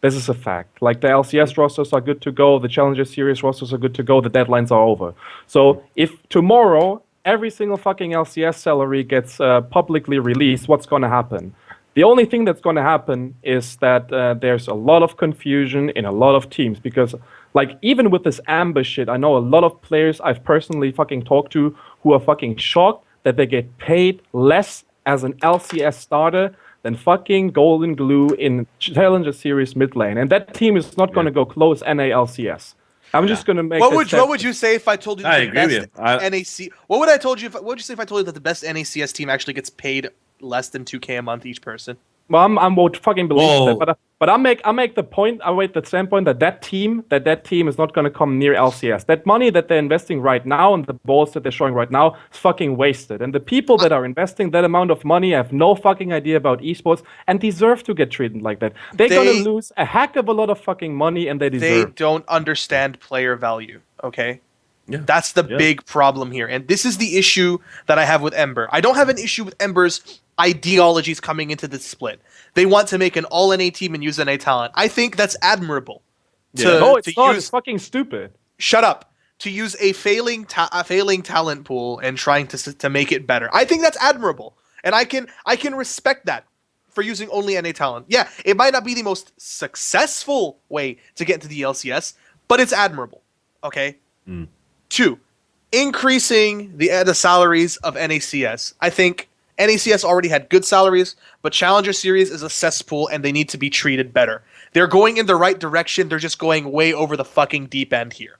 This is a fact. Like the LCS rosters are good to go, the Challenger Series rosters are good to go, the deadlines are over. So if tomorrow every single fucking LCS salary gets publicly released, what's going to happen? The only thing that's going to happen is that there's a lot of confusion in a lot of teams because, like, even with this Amber shit, I know a lot of players I've personally fucking talked to who are fucking shocked that they get paid less as an LCS starter than fucking Golden Glue in Challenger Series mid lane. And that team is not going to go close NA LCS. I'm just going to make what would you say if I told you I the agree best NAC? What would you say if I told you that the best NACS team actually gets paid less than 2K a month each person? Well, I would fucking believe that, but I make the point. I make the standpoint that team is not going to come near LCS. That money that they're investing right now and the balls that they're showing right now is fucking wasted. And the people that are investing that amount of money have no fucking idea about esports and deserve to get treated like that. They're going to lose a heck of a lot of fucking money, and they deserve. They don't understand player value. Okay. Yeah. That's the big problem here. And this is the issue that I have with Ember. I don't have an issue with Ember's ideologies coming into this split. They want to make an all NA team and use NA talent. I think that's admirable. No, it's not. It's fucking stupid. Shut up. To use a failing talent pool and trying to make it better. I think that's admirable. And I can respect that for using only NA talent. Yeah, it might not be the most successful way to get into the LCS, but it's admirable. Okay? 2, increasing the salaries of NACS. I think NACS already had good salaries, but Challenger Series is a cesspool and they need to be treated better. They're going in the right direction, they're just going way over the fucking deep end here.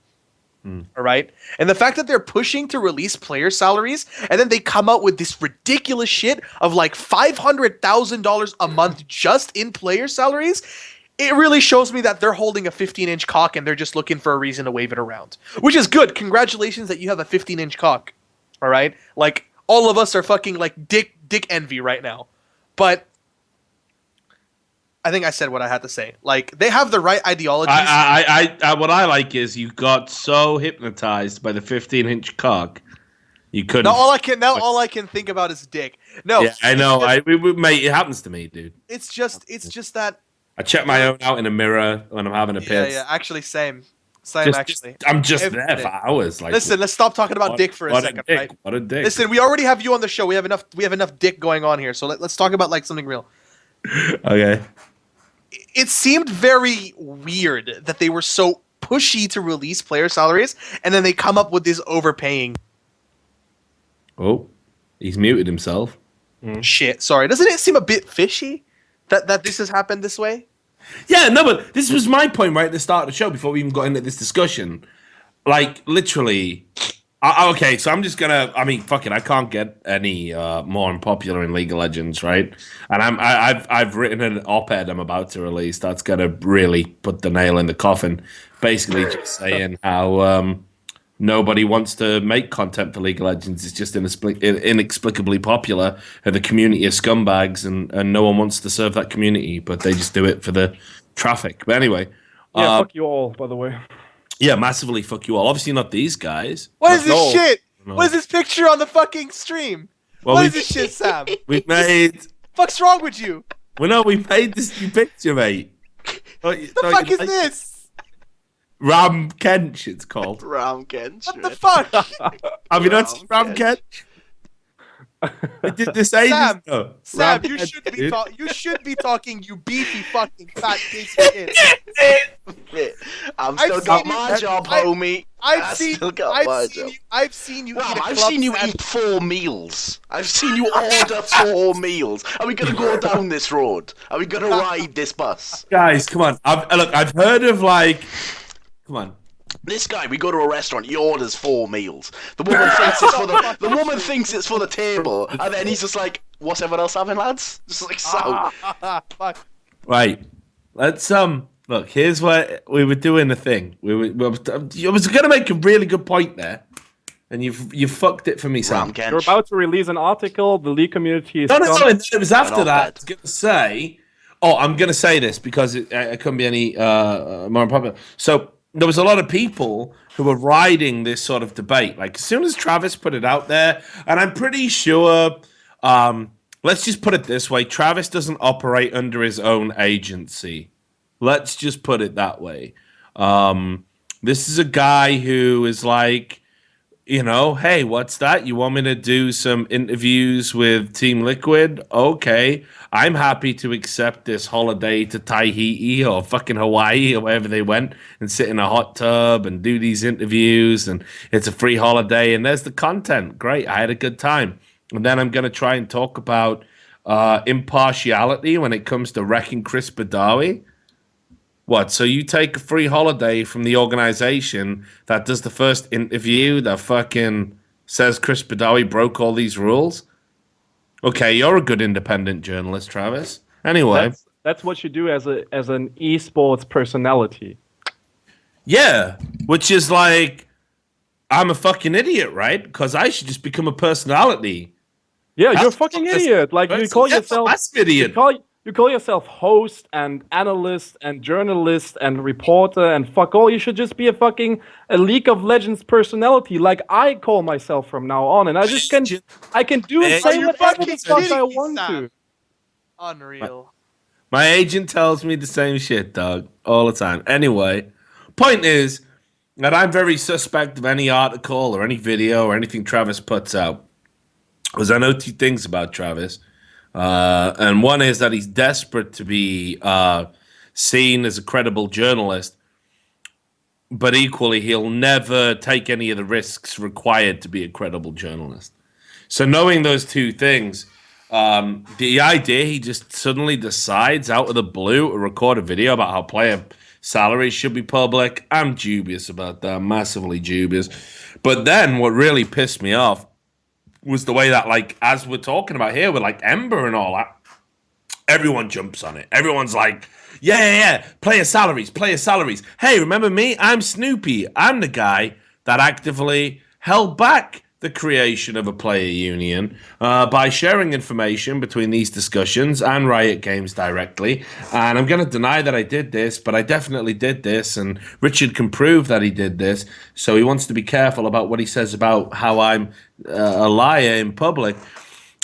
All right? And the fact that they're pushing to release player salaries and then they come out with this ridiculous shit of like $500,000 a month just in player salaries, it really shows me that they're holding a 15-inch cock and they're just looking for a reason to wave it around. Which is good. Congratulations that you have a 15-inch cock. All right? Like, all of us are fucking, like, dick envy right now. But I think I said what I had to say. Like, they have the right ideologies. What I like is you got so hypnotized by the 15-inch cock You couldn't. All I can think about is dick. No, Yeah, I know. Mate, it happens to me, dude. It's just that. I check my own out in a mirror when I'm having a piss. Yeah. Actually, same. Actually. I'm just there for hours. Like, listen, let's stop talking about dick for a second. Right? What a dick. Listen, we already have you on the show. We have enough dick going on here. So let's talk about like something real. Okay. It seemed very weird that they were so pushy to release player salaries, and then they come up with this overpaying. Oh, he's muted himself. Shit, sorry. Doesn't it seem a bit fishy that this has happened this way? Yeah, no, but this was my point right at the start of the show before we even got into this discussion. Like, literally, okay, so I'm just gonna. I mean, fuck it, I can't get any more unpopular in League of Legends, right? And I've written an op-ed I'm about to release that's gonna really put the nail in the coffin. Basically, just saying how nobody wants to make content for League of Legends. It's just inexplicably popular. And the community are scumbags, and no one wants to serve that community, but they just do it for the traffic. But anyway, yeah, fuck you all, by the way. Yeah, massively fuck you all. Obviously not these guys. What is this shit? No. What is this picture on the fucking stream? Well, what is this shit, Sam? We've made... Fuck's wrong with you? Well, no, we made this new picture, mate. The fuck is this? Ram Kench, it's called. Ram Kench. What the fuck? Have you not seen Ram Kench? We did this ages ago. Sam, you should be talking, you beefy fucking fat piece of shit. I'm still got my job, homie. I've seen you eat 4 meals. I've seen you order 4 meals. Are we gonna go down this road? Are we gonna ride this bus? Guys, come on. I've heard of like... Come on. This guy, we go to a restaurant, he orders 4 meals. The woman thinks it's for the woman thinks it's for the table, and then he's just like, "What's everyone else having, lads?" Just like so. Fuck. Right. Let's look. Here's what we were doing. A thing. I was going to make a really good point there, and you fucked it for me, Sam. You're about to release an article. The League community is. No. It was after that. I was going to say. Oh, I'm going to say this because it couldn't be any more unpopular. So. There was a lot of people who were riding this sort of debate. Like, as soon as Travis put it out there, and I'm pretty sure, let's just put it this way, Travis doesn't operate under his own agency. Let's just put it that way. This is a guy who is like, you know, hey, what's that? You want me to do some interviews with Team Liquid? Okay, I'm happy to accept this holiday to Tahiti or fucking Hawaii or wherever they went and sit in a hot tub and do these interviews, and it's a free holiday and there's the content. Great, I had a good time. And then I'm going to try and talk about impartiality when it comes to wrecking Chris Badawi. What, so you take a free holiday from the organization that does the first interview that fucking says Chris Badawi broke all these rules? Okay, you're a good independent journalist, Travis. Anyway. That's what you do as an esports personality. Yeah, which is like, I'm a fucking idiot, right? Because I should just become a personality. Yeah, you're a fucking idiot. Like, you call yourself... idiot. You call yourself host and analyst and journalist and reporter and fuck all. You should just be a League of Legends personality, like I call myself from now on, and I can do and say whatever the fuck I want to. Unreal. My agent tells me the same shit, dog, all the time. Anyway, point is that I'm very suspect of any article or any video or anything Travis puts out, because I know 2 things about Travis. And one is that he's desperate to be seen as a credible journalist, but equally he'll never take any of the risks required to be a credible journalist. So knowing those 2 things, the idea he just suddenly decides out of the blue to record a video about how player salaries should be public, I'm dubious about that, massively dubious. But then what really pissed me off was the way that, like, as we're talking about here with, like, Ember and all that, everyone jumps on it. Everyone's like, yeah, player salaries. Hey, remember me? I'm Snoopy. I'm the guy that actively held back the creation of a player union by sharing information between these discussions and Riot Games directly. And I'm going to deny that I did this, but I definitely did this. And Richard can prove that he did this. So he wants to be careful about what he says about how I'm a liar in public.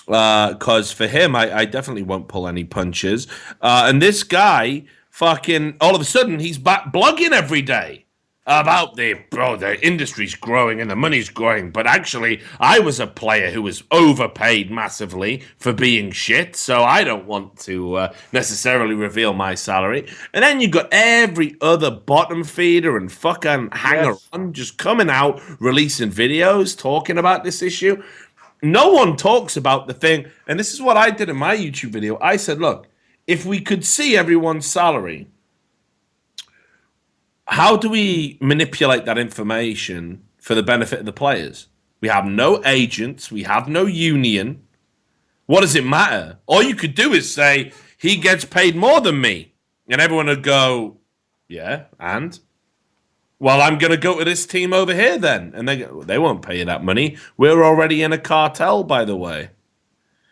Because for him, I definitely won't pull any punches. And this guy, fucking, all of a sudden, he's back blogging every day about the industry's growing and the money's growing. But actually, I was a player who was overpaid massively for being shit, so I don't want to necessarily reveal my salary. And then you've got every other bottom feeder and fucking hanger-on just coming out, releasing videos, talking about this issue. No one talks about the thing, and this is what I did in my YouTube video. I said, look, if we could see everyone's salary, how do we manipulate that information for the benefit of the players? We have no agents. We have no union. What does it matter? All you could do is say, he gets paid more than me. And everyone would go, yeah, and? Well, I'm going to go to this team over here then. And they won't pay you that money. We're already in a cartel, by the way.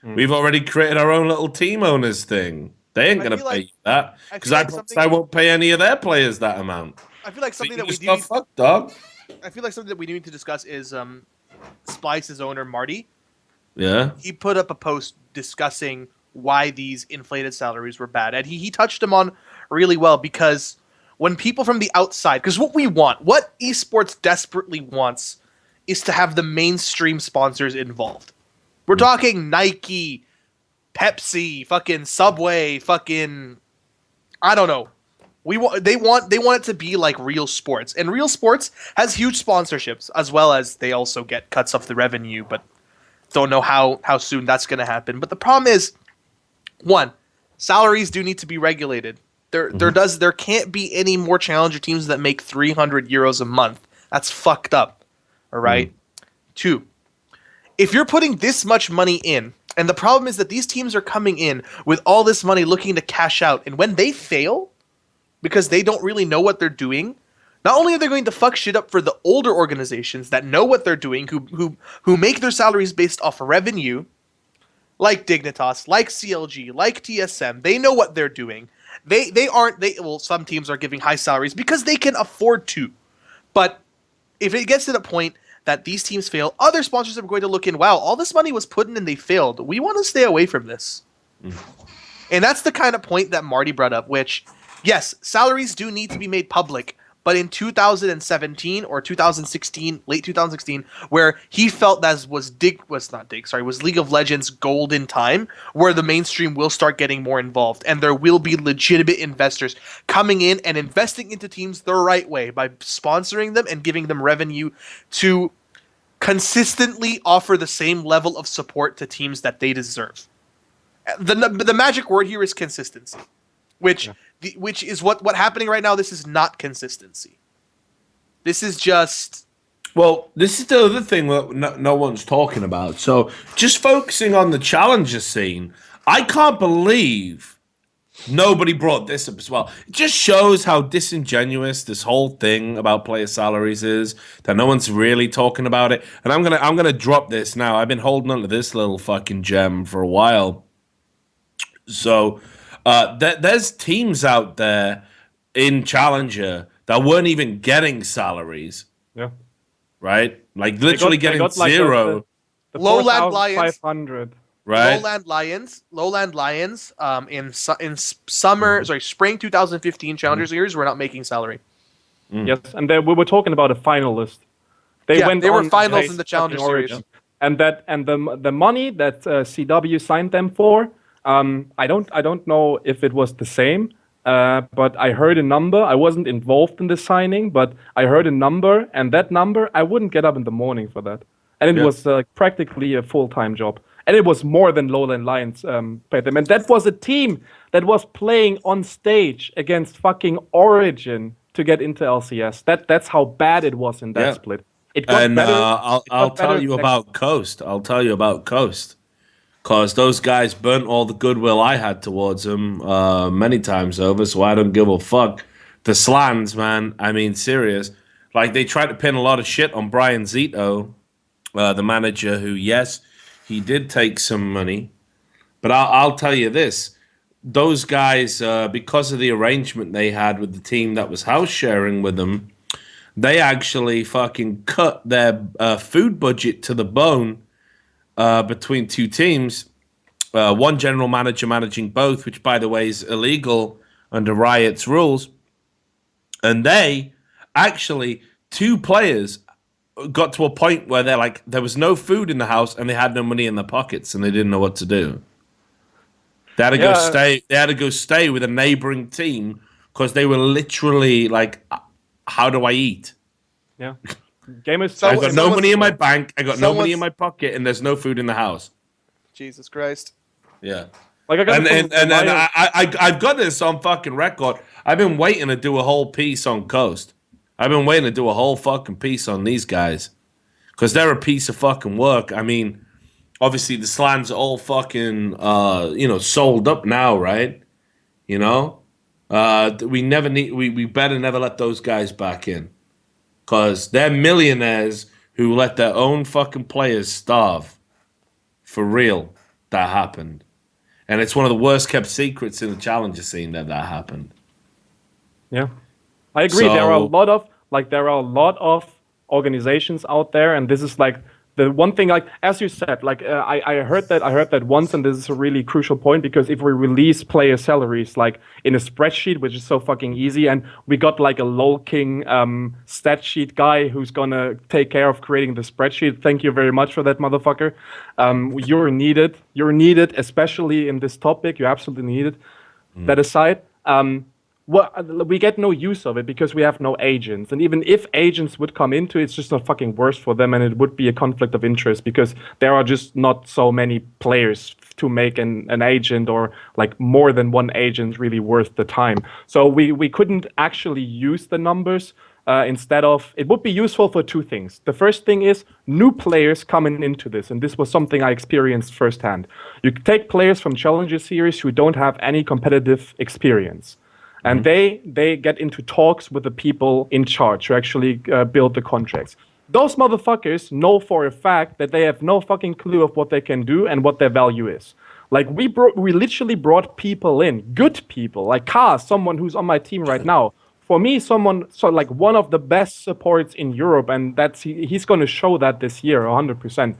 We've already created our own little team owners thing. They ain't going to pay you that. Because I won't pay any of their players that amount. I feel like something that we do. Fuck, dog. I feel like something that we need to discuss is Splice's owner, Marty. Yeah. He put up a post discussing why these inflated salaries were bad. And he touched them on really well because when people from the outside, because what esports desperately wants is to have the mainstream sponsors involved. We're talking Nike, Pepsi, fucking Subway, fucking, I don't know. They want it to be like Real Sports, and Real Sports has huge sponsorships as well as they also get cuts off the revenue, but don't know how soon that's going to happen. But the problem is, one, salaries do need to be regulated. There can't be any more challenger teams that make 300 euros a month. That's fucked up. All right. Two, if you're putting this much money in, and the problem is that these teams are coming in with all this money looking to cash out, and when they fail, because they don't really know what they're doing, not only are they going to fuck shit up for the older organizations that know what they're doing, who make their salaries based off revenue, like Dignitas, like CLG, like TSM. They know what they're doing. Some teams are giving high salaries because they can afford to. But if it gets to the point that these teams fail, other sponsors are going to look in, wow, all this money was put in and they failed. We want to stay away from this. And that's the kind of point that Marty brought up, which, yes, salaries do need to be made public, but in 2017 or 2016, late 2016, where he felt that was League of Legends' golden time, where the mainstream will start getting more involved, and there will be legitimate investors coming in and investing into teams the right way by sponsoring them and giving them revenue to consistently offer the same level of support to teams that they deserve. The magic word here is consistency, which is what happening right now. This is not consistency. This is just... Well, this is the other thing that no one's talking about. So just focusing on the challenger scene, I can't believe nobody brought this up as well. It just shows how disingenuous this whole thing about player salaries is, that no one's really talking about it. And I'm gonna drop this now. I've been holding on to this little fucking gem for a while. So... there's teams out there in Challenger that weren't even getting salaries. Yeah. Right? Like literally getting zero. The Lowland Lions. 500. Right. Lowland Lions in spring 2015 Challenger Series were not making salary. Yes, and we were talking about a finalist. They were finals in the Challenger Series. And the money that CW signed them for, I don't know if it was the same, but I heard a number. I wasn't involved in the signing, but I heard a number, and that number, I wouldn't get up in the morning for that. And it was practically a full-time job. And it was more than Lowland Lions paid them. And that was a team that was playing on stage against fucking Origin to get into LCS. That's how bad it was in that split. It got better. I'll tell you about Coast. Because those guys burnt all the goodwill I had towards them many times over, so I don't give a fuck. The Slans, man, I mean, serious. Like, they tried to pin a lot of shit on Brian Zito the manager, who, yes, he did take some money. But I'll tell you this. Those guys, because of the arrangement they had with the team that was house sharing with them, they actually fucking cut their food budget to the bone between two teams. One general manager managing both, which, by the way, is illegal under Riot's rules. And they actually, two players got to a point where they're like, there was no food in the house and they had no money in their pockets and they didn't know what to do. They had to go stay. They had to go stay with a neighboring team because they were literally like, "How do I eat?" Yeah, gamers. I got no money in my bank. I got no money in my pocket, and there's no food in the house. Jesus Christ. Yeah. Like I got I've got this on fucking record. I've been waiting to do a whole piece on Coast. I've been waiting to do a whole fucking piece on these guys because they're a piece of fucking work. I mean, obviously the slans are all fucking sold up now, right? We better never let those guys back in because they're millionaires who let their own fucking players starve. For real, that happened. And it's one of the worst kept secrets in the challenger scene that happened. Yeah, I agree. There are a lot of organizations out there, and this is like the one thing. Like as you said, like I heard that once, and this is a really crucial point because if we release player salaries like in a spreadsheet, which is so fucking easy, and we got like a LOL King stat sheet guy who's gonna take care of creating the spreadsheet. Thank you very much for that, motherfucker. You're needed. You're needed, especially in this topic. You're absolutely needed. That aside, we get no use of it because we have no agents. And even if agents would come into it, it's just not fucking worse for them, and it would be a conflict of interest because there are just not so many players to make an agent or like more than one agent really worth the time. So we couldn't actually use the numbers. Instead of, it would be useful for two things. The first thing is new players coming into this, and this was something I experienced firsthand. You take players from Challenger Series who don't have any competitive experience, and they get into talks with the people in charge who actually build the contracts. Those motherfuckers know for a fact that they have no fucking clue of what they can do and what their value is. Like we literally brought people in, good people, like Karl, someone who's on my team right now. For me, like one of the best supports in Europe, and he's going to show that this year, 100%.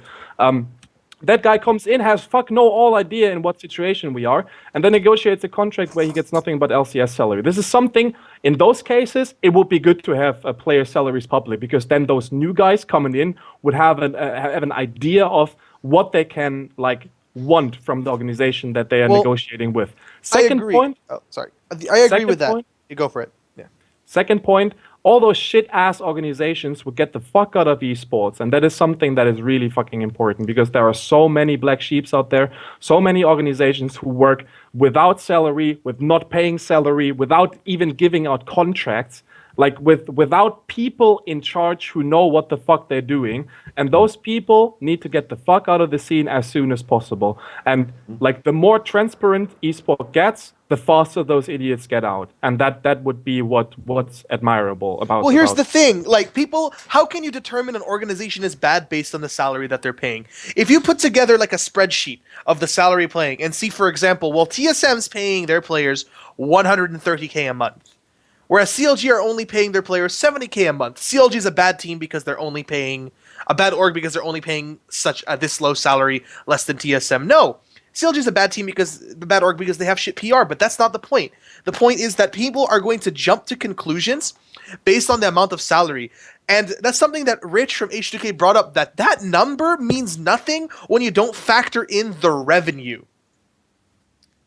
That guy comes in, has all idea in what situation we are, and then negotiates a contract where he gets nothing but LCS salary. This is something, in those cases, it would be good to have a player salaries public, because then those new guys coming in would have an idea of what they can want from the organization that they are negotiating with. Second point. Oh, sorry. I agree with that. You go for it. Yeah. Second point, all those shit-ass organizations would get the fuck out of esports, and that is something that is really fucking important, because there are so many black sheeps out there, so many organizations who work without salary, with not paying salary, without even giving out contracts, without people in charge who know what the fuck they're doing, and those people need to get the fuck out of the scene as soon as possible. And the more transparent esport gets, the faster those idiots get out, and that would be what's admirable about. Well, here's the thing: people, how can you determine an organization is bad based on the salary that they're paying? If you put together a spreadsheet of the salary playing and see, for example, TSM's paying their players 130K a month. Whereas CLG are only paying their players 70K a month. CLG is a bad team because they're only paying a bad org because they're only paying this low salary, less than TSM. No, CLG is a bad team bad org because they have shit PR. But that's not the point. The point is that people are going to jump to conclusions based on the amount of salary, and that's something that Rich from H2K brought up. That number means nothing when you don't factor in the revenue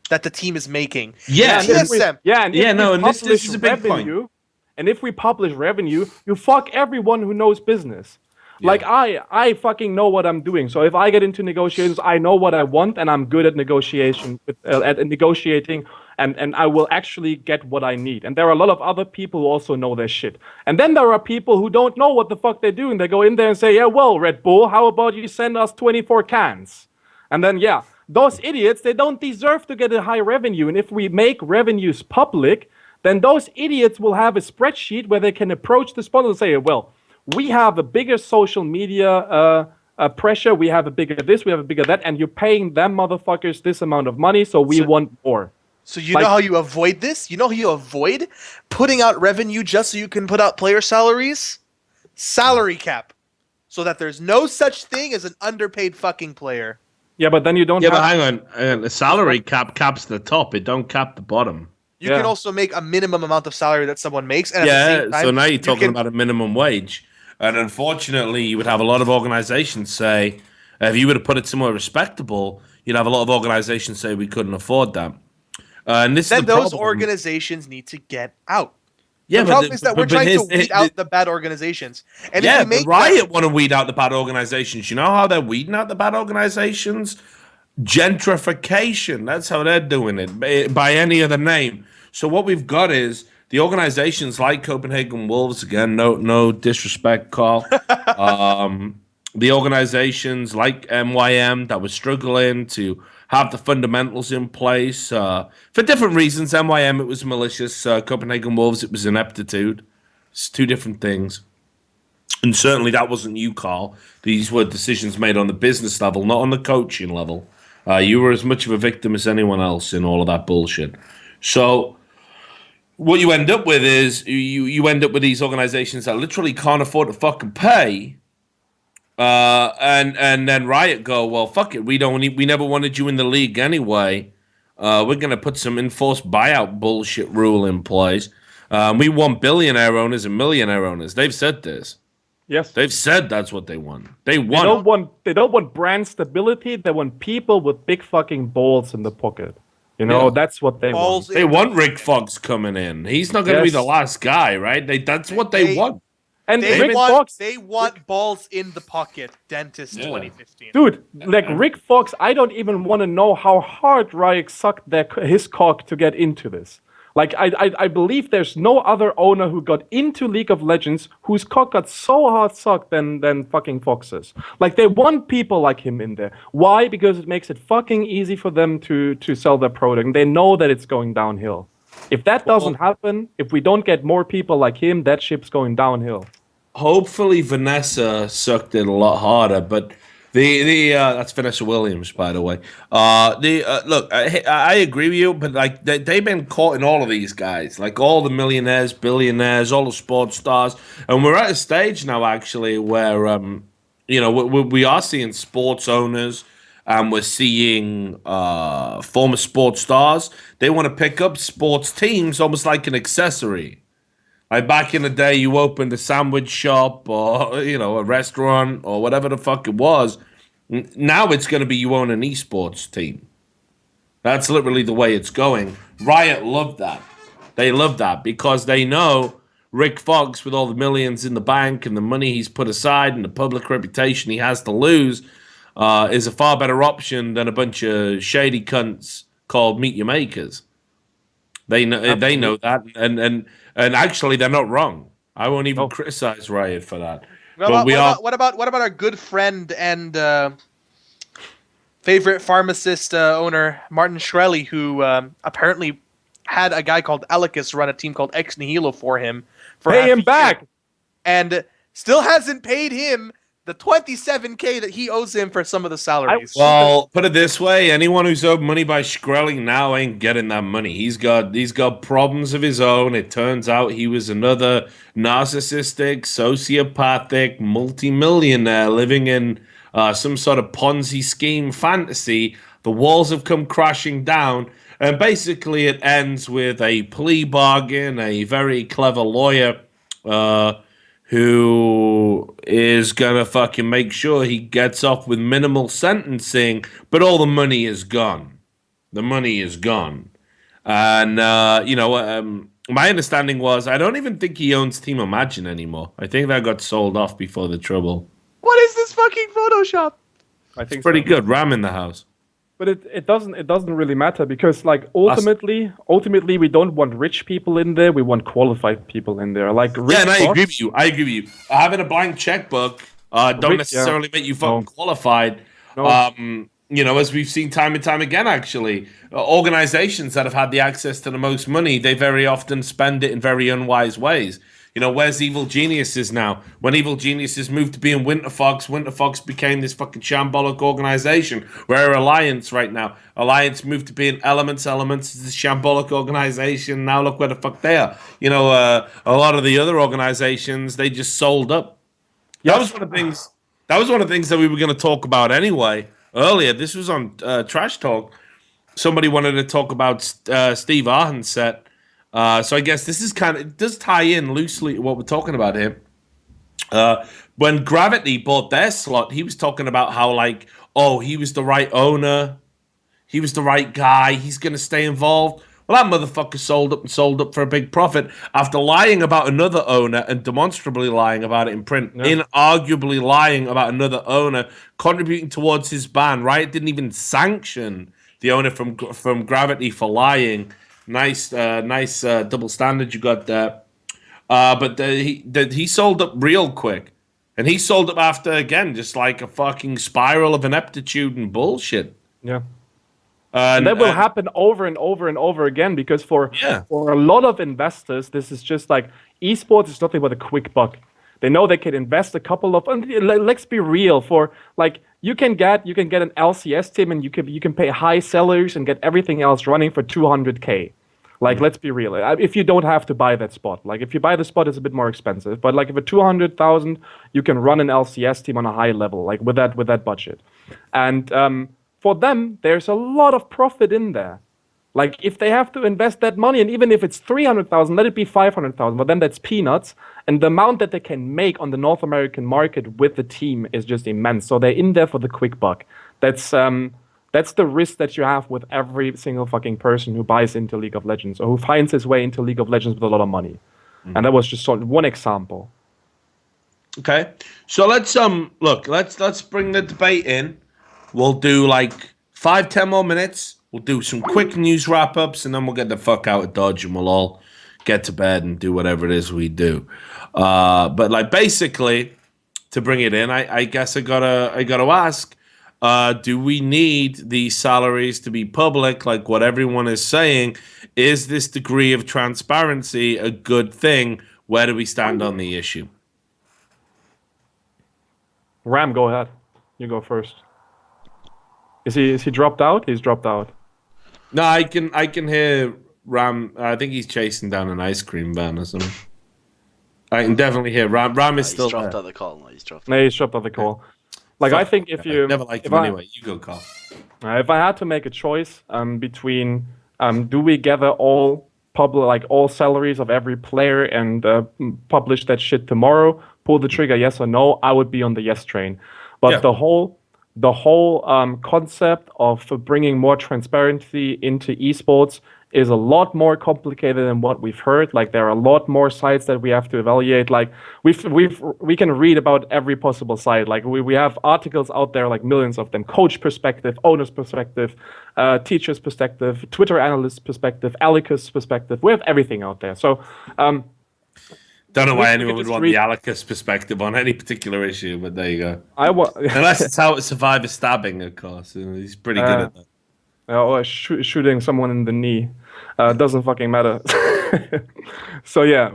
that the team is making. Yeah, this is a big point. And if we publish revenue, you fuck everyone who knows business. Yeah. I fucking know what I'm doing. So if I get into negotiations, I know what I want, and I'm good at negotiating, and I will actually get what I need. And there are a lot of other people who also know their shit. And then there are people who don't know what the fuck they're doing. They go in there and say, yeah, well, Red Bull, how about you send us 24 cans? And then, those idiots, they don't deserve to get a high revenue. And if we make revenues public, then those idiots will have a spreadsheet where they can approach the sponsor and say, well, we have a bigger social media pressure. We have a bigger this, we have a bigger that, and you're paying them motherfuckers this amount of money, so we want more. So you know how you avoid this? You know how you avoid putting out revenue just so you can put out player salaries? Salary cap. So that there's no such thing as an underpaid fucking player. Yeah, but then you don't. Yeah, but hang on. The salary cap caps the top. It don't cap the bottom. You can also make a minimum amount of salary that someone makes. And at the same time, so now you're talking about a minimum wage. And unfortunately, you would have a lot of organizations say, if you were to put it somewhere respectable, you'd have a lot of organizations say we couldn't afford that. And this then is the those problem. organizations need to get out. Yeah, the problem is that we're trying to weed out the bad organizations. And yeah, if we make Riot want to weed out the bad organizations. You know how they're weeding out the bad organizations? Gentrification. That's how they're doing it, by any other name. So what we've got is the organizations like Copenhagen Wolves, again, no disrespect, Karl. The organizations like MYM that were struggling to have the fundamentals in place for different reasons. MYM, it was malicious. Copenhagen Wolves, it was ineptitude. It's two different things. And certainly that wasn't you, Karl. These were decisions made on the business level, not on the coaching level. You were as much of a victim as anyone else in all of that bullshit. So what you end up with is you end up with these organizations that literally can't afford to fucking pay. And then Riot go, well, fuck it. We never wanted you in the league anyway. We're gonna put some enforced buyout bullshit rule in place. We want billionaire owners and millionaire owners. They've said this. Yes, they've said that's what they want. They don't want brand stability. They want people with big fucking balls in the pocket. You know, that's what they want. They want Rick Fox coming in. He's not going to be the last guy, right? That's what they want. And they want balls in the pocket. Dentist 2015. Dude, like Rick Fox, I don't even want to know how hard Riot sucked his cock to get into this. Like, I believe there's no other owner who got into League of Legends whose cock got so hard sucked than fucking Fox's. Like, they want people like him in there. Why? Because it makes it fucking easy for them to sell their product. And they know that it's going downhill. If that doesn't happen, if we don't get more people like him, that ship's going downhill. Hopefully Vanessa sucked it a lot harder, but that's Vanessa Williams, by the way. Look, I agree with you, but like they've been caught in all of these guys, like all the millionaires, billionaires, all the sports stars, and we're at a stage now actually where we are seeing sports owners. And we're seeing former sports stars. They want to pick up sports teams almost like an accessory. Like back in the day, you opened a sandwich shop or, a restaurant or whatever the fuck it was. Now it's going to be you own an esports team. That's literally the way it's going. Riot loved that. They love that because they know Rick Fox, with all the millions in the bank and the money he's put aside and the public reputation he has to lose, is a far better option than a bunch of shady cunts called Meet Your Makers. They know that, and actually they're not wrong. I won't even criticize Riot for that. What about our good friend and favorite pharmacist owner Martin Shkreli, who apparently had a guy called Alicus run a team called Ex Nihilo for him. Pay him back, and still hasn't paid him the $27K that he owes him for some of the salaries. Well, put it this way: anyone who's owed money by Shkreli now ain't getting that money. He's got problems of his own. It turns out he was another narcissistic, sociopathic, multimillionaire living in some sort of Ponzi scheme fantasy. The walls have come crashing down, and basically it ends with a plea bargain. A very clever lawyer. Who is gonna fucking make sure he gets off with minimal sentencing, but all the money is gone. The money is gone. And, my understanding was, I don't even think he owns Team Imagine anymore. I think that got sold off before the trouble. What is this fucking Photoshop? I think it's pretty good. Ram in the house. But it doesn't really matter because like ultimately we don't want rich people in there. We want qualified people in there. Like and I agree with you. Having a blank checkbook don't necessarily make you fucking qualified. No. As we've seen time and time again, actually, organizations that have had the access to the most money, they very often spend it in very unwise ways. You know, where's Evil Geniuses now? When Evil Geniuses moved to being Winter Fox became this fucking shambolic organization. We're Alliance right now. Alliance moved to being Elements. Elements is this shambolic organization. Now look where the fuck they are. You know, a lot of the other organizations, they just sold up. Yes. That was one of the things. That was one of the things that we were going to talk about anyway earlier. This was on Trash Talk. Somebody wanted to talk about Steve Arhan's set. So I guess this is it does tie in loosely to what we're talking about here. When Gravity bought their slot, he was talking about how, like, oh, he was the right owner. He was the right guy. He's going to stay involved. Well, that motherfucker sold up for a big profit after lying about another owner and demonstrably lying about it in print, inarguably lying about another owner, contributing towards his ban. Riot didn't even sanction the owner from Gravity for lying. Nice double standard you got there. But he sold up real quick. And he sold up after, again, just like a fucking spiral of ineptitude and bullshit. Yeah. And that will happen over and over and over again, because for a lot of investors, this is just like, esports is nothing but a quick buck. They know they can invest a couple of, let's be real, for like, you can get an LCS team and you can pay high salaries and get everything else running for 200K. Like, let's be real. If you don't have to buy that spot, like if you buy the spot, it's a bit more expensive. But like, if at 200,000, you can run an LCS team on a high level, like with that budget. And for them, there's a lot of profit in there. Like, if they have to invest that money, and even if it's 300,000, let it be 500,000, but then that's peanuts. And the amount that they can make on the North American market with the team is just immense. So they're in there for the quick buck. That's the risk that you have with every single fucking person who buys into League of Legends or who finds his way into League of Legends with a lot of money. And that was just one example. Okay, so let's bring the debate in. We'll do like 5-10 more minutes. We'll do some quick news wrap-ups, and then we'll get the fuck out of Dodge, and we'll all get to bed and do whatever it is we do. But like, basically, to bring it in, I guess I gotta ask, do we need these salaries to be public, like what everyone is saying? Is this degree of transparency a good thing? Where do we stand on the issue? Ram, go ahead. You go first. Is he dropped out? He's dropped out. No, I can hear Ram. I think he's chasing down an ice cream van or something. I can definitely hear Ram. Ram is still dropped there. out the call. No, he's dropped. No, he's dropped out the call. Like, I think if you never liked him anyway. You go, Carl. If I had to make a choice between do we gather all salaries of every player and publish that shit tomorrow, pull the trigger, yes or no, I would be on the yes train. But the whole concept of bringing more transparency into esports is a lot more complicated than what we've heard. Like, there are a lot more sites that we have to evaluate. Like, we can read about every possible site. Like, we have articles out there, like millions of them: coach perspective, owner's perspective, teacher's perspective, Twitter analyst perspective, Alicus perspective. We have everything out there. So don't know why anyone would want the Alicus perspective on any particular issue, but there you go. Unless it's how to survive a stabbing, of course. He's pretty good at that. Or shooting someone in the knee. Doesn't fucking matter. So yeah,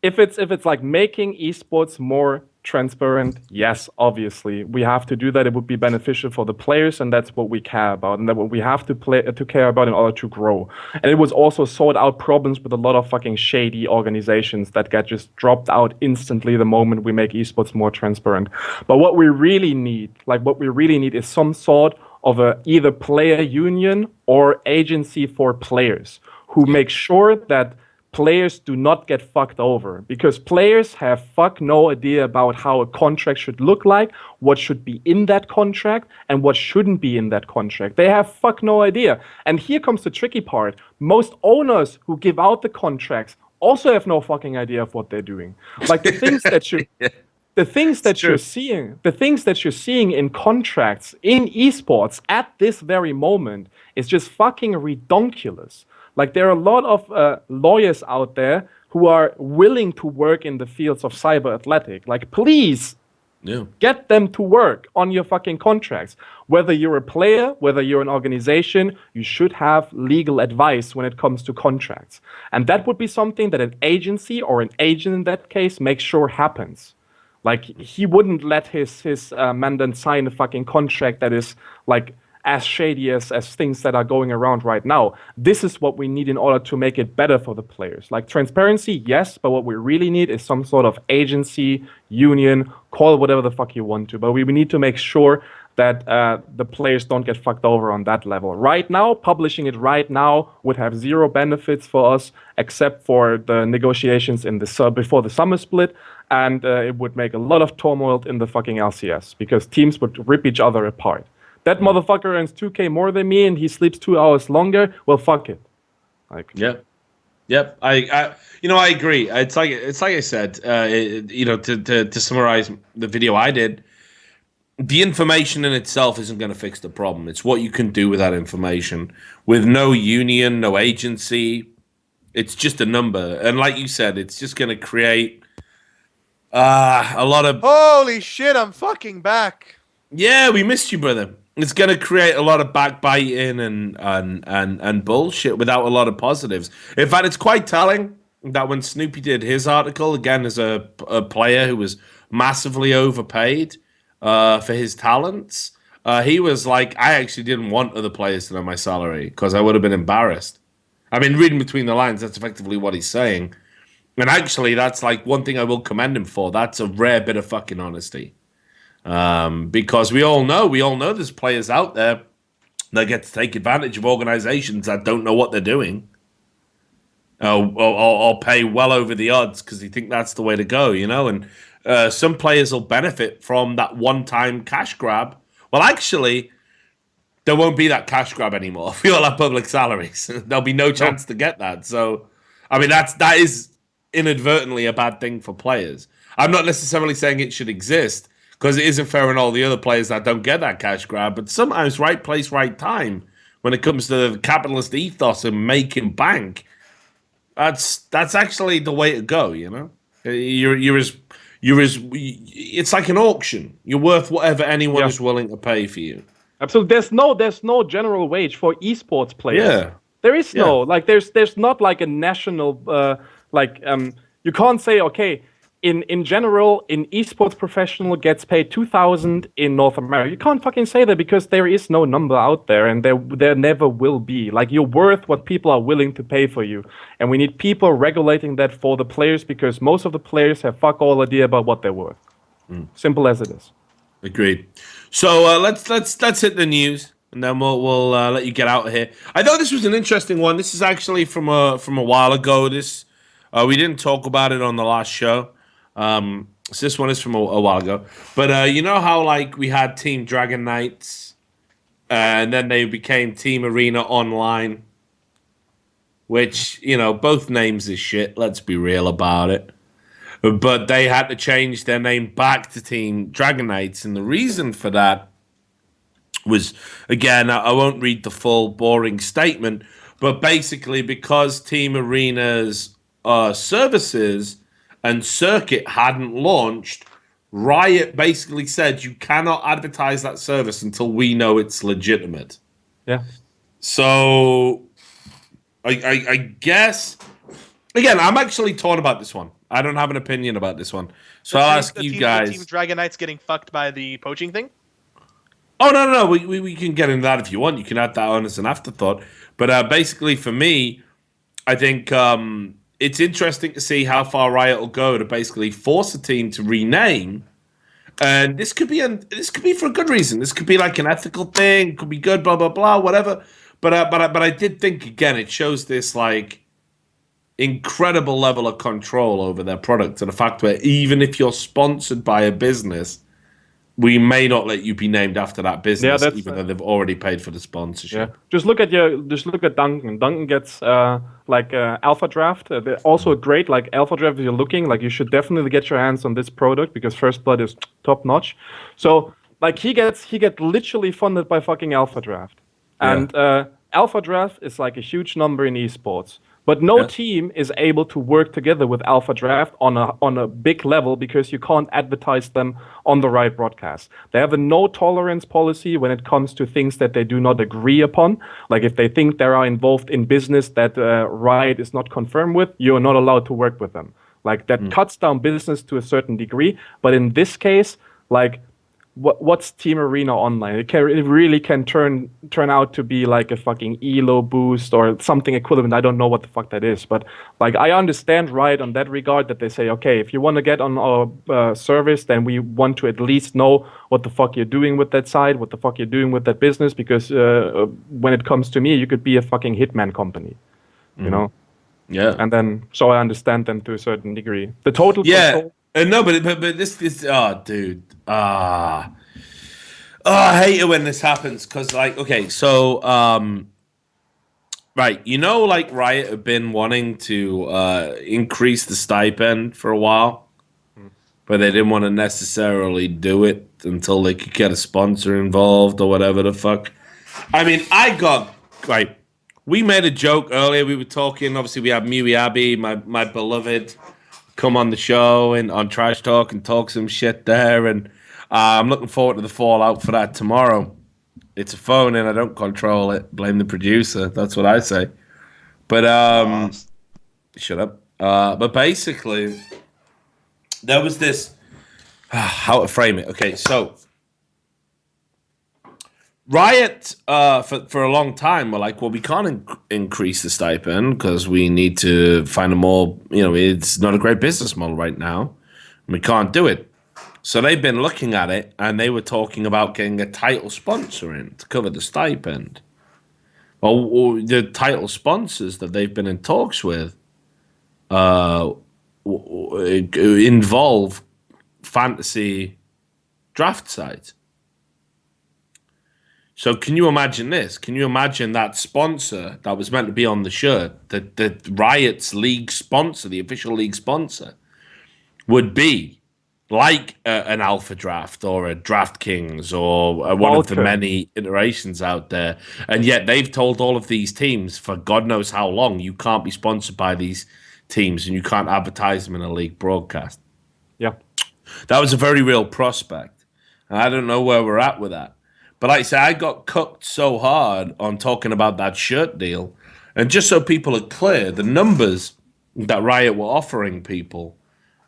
if it's like making esports more transparent, yes, obviously we have to do that. It would be beneficial for the players, and that's what we care about, and that's what we have to care about in order to grow. And it was also sort out problems with a lot of fucking shady organizations that get just dropped out instantly the moment we make esports more transparent. But what we really need is some sort of either player union or agency for players who make sure that players do not get fucked over, because players have fuck no idea about how a contract should look like, what should be in that contract, and what shouldn't be in that contract. They have fuck no idea. And here comes the tricky part. Most owners who give out the contracts also have no fucking idea of what they're doing. Like, the things that you... The things that you're seeing in contracts in esports at this very moment is just fucking redonkulous. Like, there are a lot of lawyers out there who are willing to work in the fields of cyber athletic. Like, please Yeah. Get them to work on your fucking contracts. Whether you're a player, whether you're an organization, you should have legal advice when it comes to contracts. And that would be something that an agency or an agent in that case makes sure happens. Like, he wouldn't let his mandant sign a fucking contract that is like as shady as things that are going around right now. This is what we need in order to make it better for the players. Like, transparency, yes, but what we really need is some sort of agency, union, call it whatever the fuck you want to. But we need to make sure that the players don't get fucked over on that level. Right now, publishing it right now would have zero benefits for us, except for the negotiations in the before the summer split, and it would make a lot of turmoil in the fucking LCS, because teams would rip each other apart. That motherfucker earns 2K more than me and he sleeps 2 hours longer. Well, fuck it. Like, Yep. I agree. It's like I said. To summarize the video I did, the information in itself isn't going to fix the problem. It's what you can do with that information. With no union, no agency, it's just a number. And like you said, it's just going to create a lot of. Holy shit! I'm fucking back. Yeah, we missed you, brother. It's going to create a lot of backbiting and bullshit without a lot of positives. In fact, it's quite telling that when Snoopy did his article, again, as a player who was massively overpaid for his talents, he was like, I actually didn't want other players to know my salary because I would have been embarrassed. I mean, reading between the lines, that's effectively what he's saying. And actually, that's like one thing I will commend him for. That's a rare bit of fucking honesty. Because we all know there's players out there that get to take advantage of organizations that don't know what they're doing, or pay well over the odds because they think that's the way to go, and some players will benefit from that one-time cash grab. Well, actually, there won't be that cash grab anymore. If we all have public salaries, there'll be no chance to get that. So, I mean, that is inadvertently a bad thing for players. I'm not necessarily saying it should exist, because it isn't fair on all the other players that don't get that cash grab. But sometimes right place, right time, when it comes to the capitalist ethos and making bank, that's actually the way to go, it's like an auction. You're worth whatever anyone is willing to pay for you. Absolutely. There's no general wage for esports players. Yeah. There is no, like, there's not like a national, you can't say, okay, in general, in esports professional gets paid 2,000 in North America. You can't fucking say that because there is no number out there, and there never will be. Like, you're worth what people are willing to pay for you, and we need people regulating that for the players, because most of the players have fuck all idea about what they're worth. Simple as it is. Agreed. So let's hit the news, and then we'll let you get out of here. I thought this was an interesting one. This is actually from a while ago. This we didn't talk about it on the last show. So this one is from a while ago. But you know how, like, we had Team Dragon Knights, and then they became Team Arena Online, which, both names is shit. Let's be real about it. But they had to change their name back to Team Dragon Knights, and the reason for that was, again, I won't read the full boring statement, but basically because Team Arena's services and circuit hadn't launched, Riot basically said you cannot advertise that service until we know it's legitimate. Yeah. So I guess, again, I'm actually torn about this one. I don't have an opinion about this one. So I'll ask you guys. Team Dragon Knights getting fucked by the poaching thing? Oh, no. We can get into that if you want. You can add that on as an afterthought. But basically, for me, I think it's interesting to see how far Riot will go to basically force a team to rename. And this could be for a good reason. This could be like an ethical thing. Could be good, blah, blah, blah, whatever. But I did think, again, it shows this, like, incredible level of control over their product, and the fact where even if you're sponsored by a business, we may not let you be named after that business, even though they've already paid for the sponsorship. Yeah. Just look at Duncan. Duncan gets Alpha Draft. Also a great Alpha Draft. If you're looking, you should definitely get your hands on this product because First Blood is top notch. So he gets literally funded by fucking Alpha Draft, and Alpha Draft is a huge number in esports. But no team is able to work together with Alpha Draft on a big level because you can't advertise them on the Riot broadcast. They have a no tolerance policy when it comes to things that they do not agree upon. Like if they think they are involved in business that Riot is not confirmed with, you are not allowed to work with them. Like that cuts down business to a certain degree. But in this case, like what's Team Arena Online? It really can turn out to be like a fucking elo boost or something equivalent. I don't know what the fuck that is, but like I understand Riot on that regard, that they say, okay, if you want to get on our service, then we want to at least know what the fuck you're doing with that site, what the fuck you're doing with that business, because when it comes to me, you could be a fucking hitman company, you know? Yeah. And then, so I understand them to a certain degree. The total control. No, but this dude, I hate it when this happens because, like, okay, so, right, you know, like Riot have been wanting to increase the stipend for a while, but they didn't want to necessarily do it until they could get a sponsor involved or whatever the fuck. I mean, we made a joke earlier. We were talking. Obviously, we had Mui Abbey, my beloved, come on the show and on Trash Talk and talk some shit there, and I'm looking forward to the fallout for that tomorrow. It's a phone and I don't control it. Blame the producer. That's what I say. But shut up. But basically, there was this how to frame it. Okay, so Riot for a long time were like, well, we can't increase the stipend because we need to find a more, it's not a great business model right now. We can't do it. So they've been looking at it and they were talking about getting a title sponsor in to cover the stipend. Well, the title sponsors that they've been in talks with involve fantasy draft sites. So can you imagine this? Can you imagine that sponsor that was meant to be on the shirt, the Riot's league sponsor, the official league sponsor, would be like an Alpha Draft or a DraftKings or one of the many iterations out there. And yet they've told all of these teams for God knows how long, you can't be sponsored by these teams and you can't advertise them in a league broadcast. Yeah. That was a very real prospect. And I don't know where we're at with that. But like I say, I got cooked so hard on talking about that shirt deal. And just so people are clear, the numbers that Riot were offering people,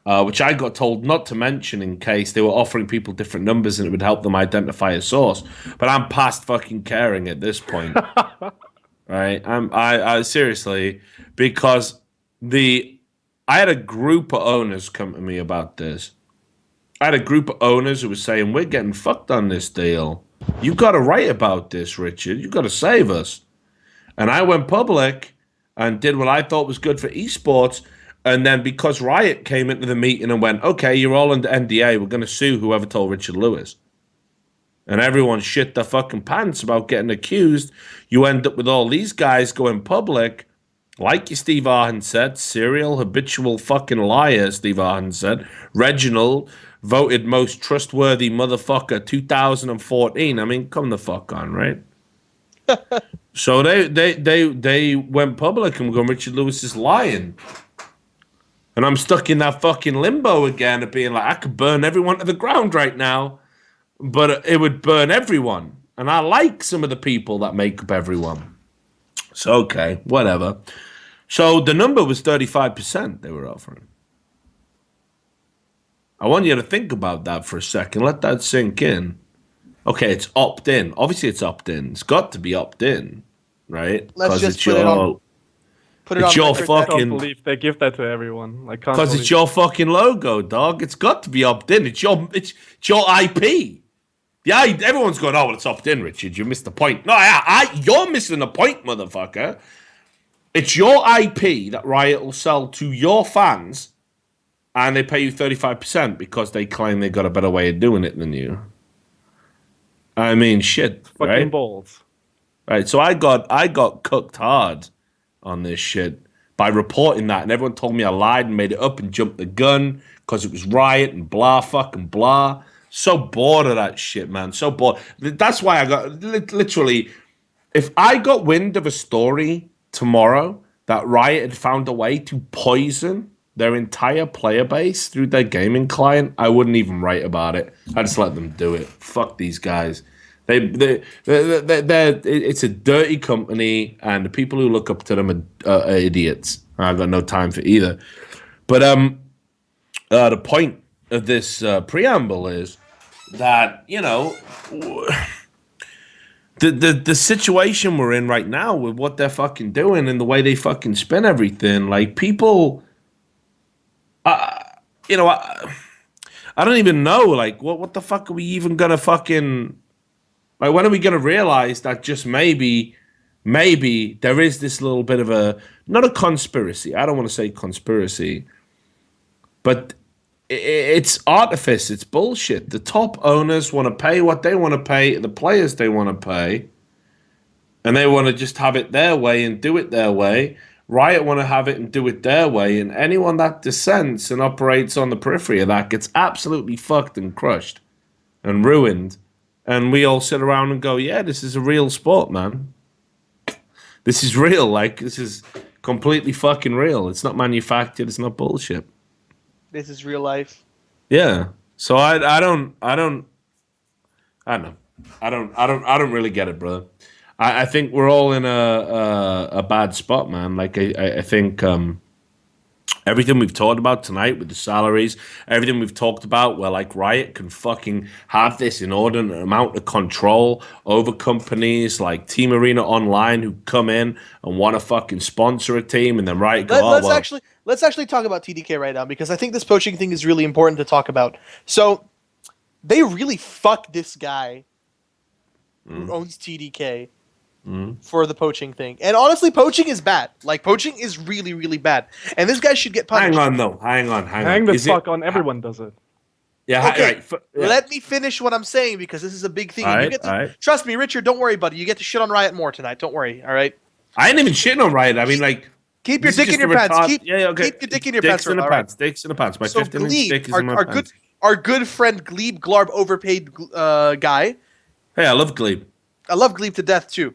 which I got told not to mention in case they were offering people different numbers and it would help them identify a source. But I'm past fucking caring at this point. Right? I seriously, because I had a group of owners come to me about this. I had a group of owners who were saying, we're getting fucked on this deal. You got to write about this, Richard. You got to save us. And I went public and did what I thought was good for esports. And then because Riot came into the meeting and went, okay, you're all under NDA. We're going to sue whoever told Richard Lewis. And everyone shit their fucking pants about getting accused. You end up with all these guys going public. Like your Steve Arden said, serial, habitual fucking liar, Steve Arden said. Reginald voted most trustworthy motherfucker 2014. I mean, come the fuck on, right? So they went public and were going, Richard Lewis is lying. And I'm stuck in that fucking limbo again of being like, I could burn everyone to the ground right now, but it would burn everyone. And I like some of the people that make up everyone. So, okay, whatever. So the number was 35% they were offering. I want you to think about that for a second. Let that sink in. Okay, it's opt-in. Obviously, it's opt-in. It's got to be opt-in, right? Let's just put it on. It's your fucking. I can't believe they give that to everyone. Because it's your fucking logo, dog. It's got to be opt-in. It's your IP. Yeah, everyone's going, oh, well, it's opt-in, Richard. You missed the point. No, you're missing the point, motherfucker. It's your IP that Riot will sell to your fans, and they pay you 35% because they claim they got a better way of doing it than you. I mean, shit, fucking right? balls. Right, so I got cooked hard on this shit by reporting that, and everyone told me I lied and made it up and jumped the gun because it was Riot and blah, fucking blah. So bored of that shit, man. So bored. That's why I got literally. If I got wind of a story tomorrow that Riot had found a way to poison their entire player base through their gaming client, I wouldn't even write about it. I'd just let them do it. Fuck these guys. It's a dirty company, and the people who look up to them are idiots. I've got no time for either. But the point of this preamble is that, you know, the situation we're in right now with what they're fucking doing and the way they fucking spin everything, like, people, you know, I don't even know, like, what the fuck are we even gonna fucking, like, when are we gonna realize that just maybe there is this little bit of a, not a conspiracy, I don't want to say conspiracy, but it's artifice, it's bullshit. The top owners want to pay what they want to pay, the players they want to pay, and they want to just have it their way and do it their way. Riot want to have it and do it their way, and anyone that dissents and operates on the periphery of that gets absolutely fucked and crushed and ruined. And we all sit around and go, yeah, this is a real sport, man. This is real. Like, this is completely fucking real. It's not manufactured. It's not bullshit. This is real life. Yeah. So I don't know. I don't really get it, brother. I think we're all in a bad spot, man. Like, I think everything we've talked about tonight with the salaries, everything we've talked about where, like, Riot can fucking have this inordinate amount of control over companies like Team Arena Online who come in and want to fucking sponsor a team, and then Riot go, Let's actually talk about TDK right now, because I think this poaching thing is really important to talk about. So they really fucked this guy who owns TDK for the poaching thing. And honestly, poaching is bad. Like, poaching is really, really bad. And this guy should get punished. Hang on. Hang the fuck on. Everyone does it. Yeah, okay. right. Yeah. Let me finish what I'm saying, because this is a big thing. All You right, get to, all right. Trust me, Richard, don't worry, buddy. You get to shit on Riot more tonight. Don't worry, all right? I ain't even shitting on Riot. I mean, like, keep your this is dick in just your a pants. retard- Keep your dick in your pants. Dicks in the all pants. right? Dicks in the pants. My So 15-inch Glebe, dick is in my pants. our good friend Glebe Glarb, overpaid guy. Hey, I love Glebe. I love Glebe to death too.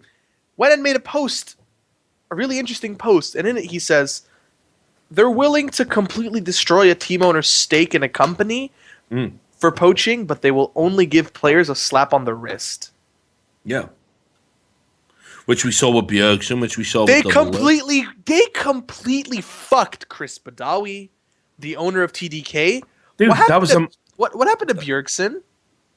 Went and made a post, a really interesting post, and in it he says they're willing to completely destroy a team owner's stake in a company for poaching, but they will only give players a slap on the wrist. Yeah. Which we saw with Bjergsen, which we saw They with completely fucked Chris Badawi, the owner of TDK. Dude, that was what happened to Bjergsen?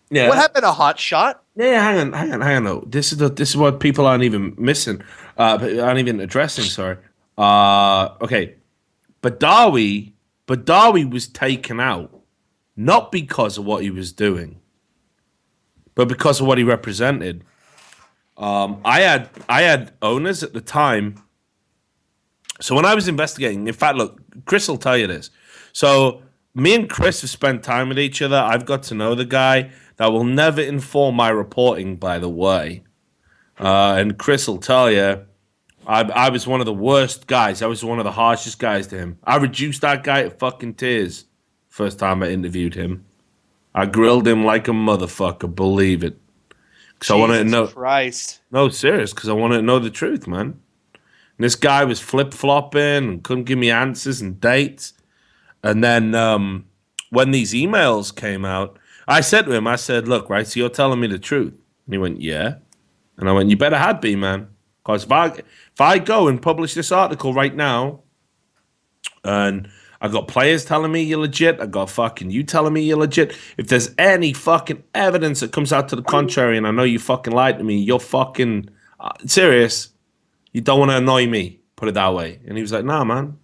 Yeah. What happened to Hot Shot? Yeah, hang on. No. This is what people aren't even missing, aren't even addressing. Sorry. Okay, Badawi was taken out not because of what he was doing, but because of what he represented. I had owners at the time. So when I was investigating, in fact, look, Chris will tell you this. So me and Chris have spent time with each other. I've got to know the guy. That will never inform my reporting, by the way. And Chris will tell you, I was one of the worst guys. I was one of the harshest guys to him. I reduced that guy to fucking tears first time I interviewed him. I grilled him like a motherfucker, believe it. Because I wanted to know. Christ. No, serious, because I wanted to know the truth, man. And this guy was flip-flopping and couldn't give me answers and dates. And then when these emails came out, I said to him, I said, look, right, so you're telling me the truth. And he went, yeah. And I went, you better had be, man. Because if I go and publish this article right now, and I got players telling me you're legit, I got fucking you telling me you're legit, if there's any fucking evidence that comes out to the contrary, and I know you fucking lied to me, you're fucking serious. You don't want to annoy me, put it that way. And he was like, nah, man.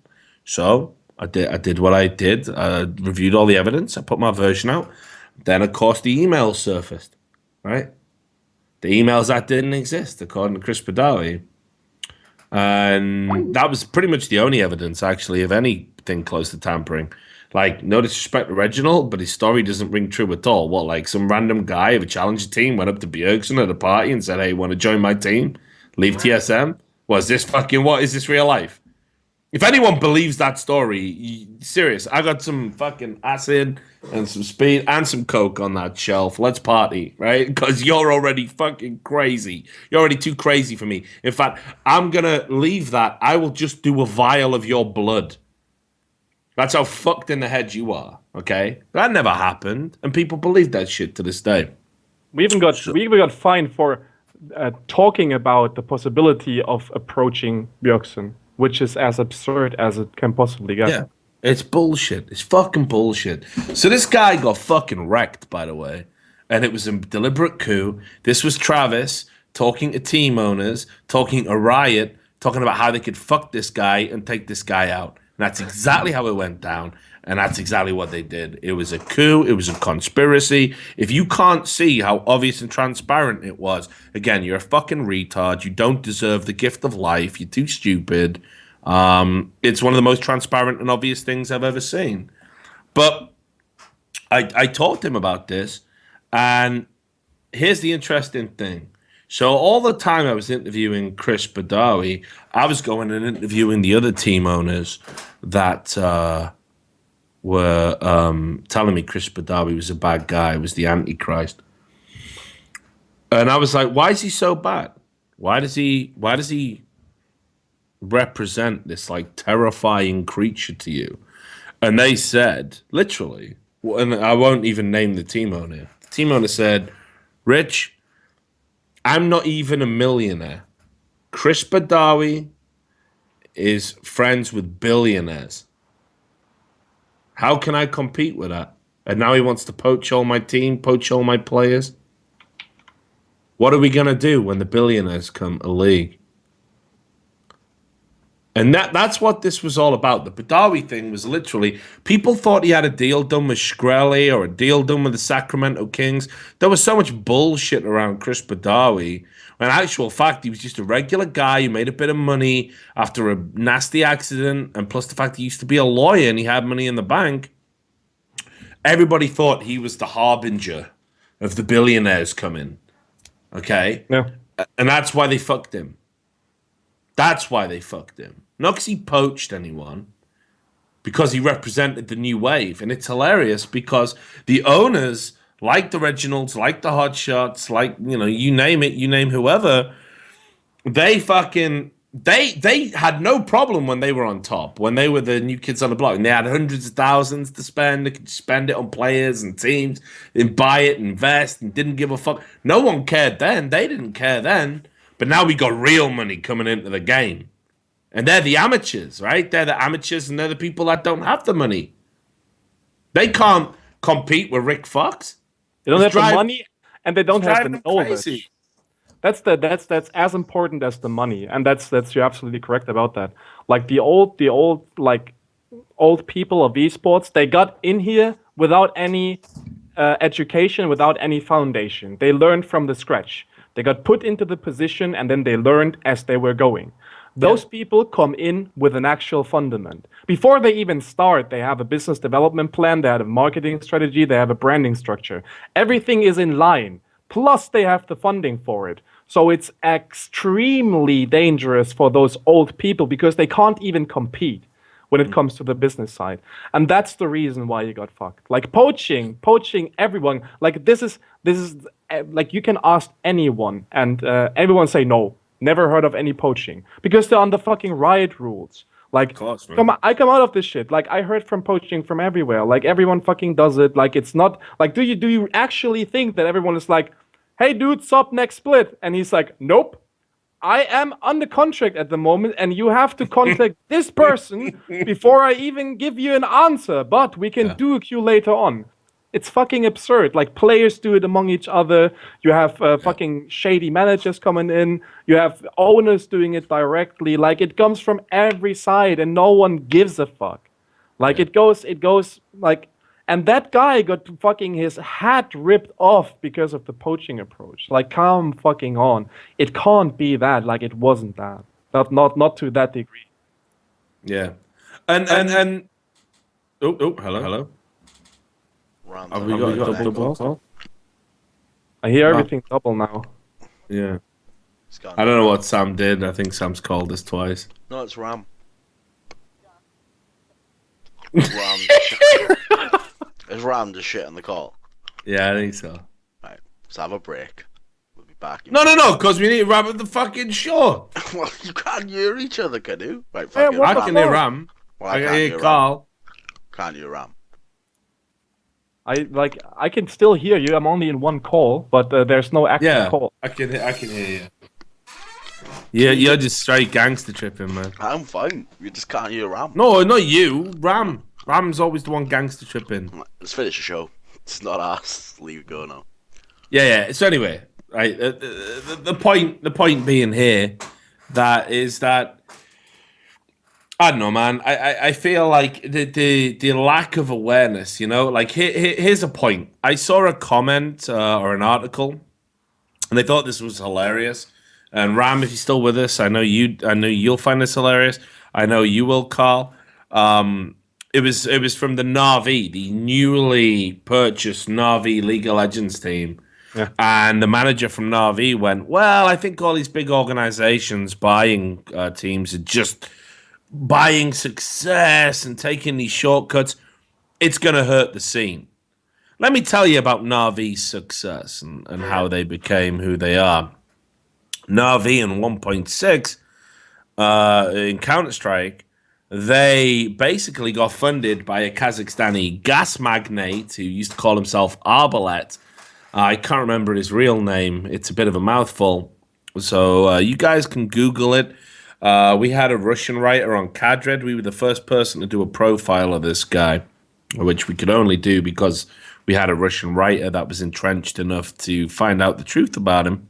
So I did what I did. I reviewed all the evidence. I put my version out. Then, of course, the emails surfaced, right? The emails that didn't exist, according to Chris Badawi. And that was pretty much the only evidence, actually, of anything close to tampering. Like, no disrespect to Reginald, but his story doesn't ring true at all. What, like some random guy of a challenger team went up to Bjergsen at a party and said, hey, want to join my team? Leave TSM? What is this real life? If anyone believes that story, serious, I got some fucking acid and some speed and some coke on that shelf. Let's party, right? Because you're already fucking crazy. You're already too crazy for me. In fact, I'm gonna leave that. I will just do a vial of your blood. That's how fucked in the head you are, okay? That never happened, and people believe that shit to this day. We even got fined for talking about the possibility of approaching Björksen, which is as absurd as it can possibly get. Yeah, it's bullshit. It's fucking bullshit. So this guy got fucking wrecked, by the way, and it was a deliberate coup. This was Travis talking to team owners, talking to Riot, talking about how they could fuck this guy and take this guy out. And that's exactly how it went down. And that's exactly what they did. It was a coup. It was a conspiracy. If you can't see how obvious and transparent it was, again, you're a fucking retard. You don't deserve the gift of life. You're too stupid. It's one of the most transparent and obvious things I've ever seen. But I talked to him about this. And here's the interesting thing. So all the time I was interviewing Chris Badawi, I was going and interviewing the other team owners that were telling me Chris Badawi was a bad guy, was the Antichrist. And I was like, why is he so bad? Why does he represent this like terrifying creature to you? And they said, literally, and I won't even name the team owner. The team owner said, Rich, I'm not even a millionaire. Chris Badawi is friends with billionaires. How can I compete with that? And now he wants to poach all my team, poach all my players. What are we going to do when the billionaires come a league? And that's what this was all about. The Badawi thing was literally, people thought he had a deal done with Shkreli or a deal done with the Sacramento Kings. There was so much bullshit around Chris Badawi. In actual fact, he was just a regular guy who made a bit of money after a nasty accident, and plus the fact he used to be a lawyer and he had money in the bank. Everybody thought he was the harbinger of the billionaires coming. Okay? Yeah. And that's why they fucked him. That's why they fucked him. Not because he poached anyone, because he represented the new wave. And it's hilarious because the owners, like the Reginalds, like the Hotshots, like, you name it, you name whoever, they had no problem when they were on top, when they were the new kids on the block, and they had hundreds of thousands to spend. They could spend it on players and teams and buy it, invest, and didn't give a fuck. No one cared then. They didn't care then. But now we got real money coming into the game. And they're the amateurs, right? They're the amateurs, and they're the people that don't have the money. They can't compete with Rick Fox. They don't have the money, and they don't have the knowledge. Crazy. That's as important as the money, and that's you're absolutely correct about that. Like the old people of esports, they got in here without any education, without any foundation. They learned from the scratch. They got put into the position, and then they learned as they were going. Those people come in with an actual fundament. Before they even start, they have a business development plan, they have a marketing strategy, they have a branding structure. Everything is in line. Plus, they have the funding for it. So it's extremely dangerous for those old people because they can't even compete when it comes to the business side. And that's the reason why you got fucked. Like poaching everyone. Like this is like you can ask anyone and everyone say no. Never heard of any poaching because they're on the fucking Riot rules. Like, I come out of this shit. Like, I heard from poaching from everywhere. Like, everyone fucking does it. Like, it's not like, do you actually think that everyone is like, hey, dude, sup next split? And he's like, nope. I am under contract at the moment, and you have to contact this person before I even give you an answer. But we can do a queue later on. It's fucking absurd. Like, players do it among each other. You have fucking shady managers coming in. You have owners doing it directly. Like, it comes from every side, and no one gives a fuck. Like, it goes like, and that guy got fucking his hat ripped off because of the poaching approach. Like, come fucking on. It can't be that. Like, it wasn't that. Not to that degree. Yeah. And hello. Have we got double? I hear everything double now. Yeah. I don't know what Sam did. I think Sam's called us twice. No, it's Ram. Rammed as shit. Is rammed as shit on the call. Yeah, I think so. Right, let's have a break. We'll be back. No, because we need to wrap up the fucking show. Well, you can't hear each other, can you? Right, Yeah, fucking what I the can fuck? hear Ram. Well, I can can't hear Ram. Carl. Can't hear Ram. I can still hear you. I'm only in one call, but there's no active Yeah, call. I can hear you. Yeah, you're just straight gangster tripping, man. I'm fine. You just can't hear Ram. No, not you. Ram. Ram's always the one gangster tripping. Let's finish the show. It's not us. Leave it go now. Yeah. So anyway, right. The point being here, that I don't know, man. I feel like the lack of awareness. You know, like here's a point. I saw a comment or an article, and I thought this was hilarious. And Ram, if you're still with us, I know you'll find this hilarious. I know you will, Carl. It was from the Navi, the newly purchased Navi League of Legends team. Yeah. And the manager from Navi went, well, I think all these big organizations buying teams are just buying success and taking these shortcuts. It's going to hurt the scene. Let me tell you about Navi's success and how they became who they are. Navi in 1.6 in Counter-Strike, they basically got funded by a Kazakhstani gas magnate who used to call himself Arbalet. I can't remember his real name. It's a bit of a mouthful. So you guys can Google it. We had a Russian writer on Kadred. We were the first person to do a profile of this guy, which we could only do because we had a Russian writer that was entrenched enough to find out the truth about him.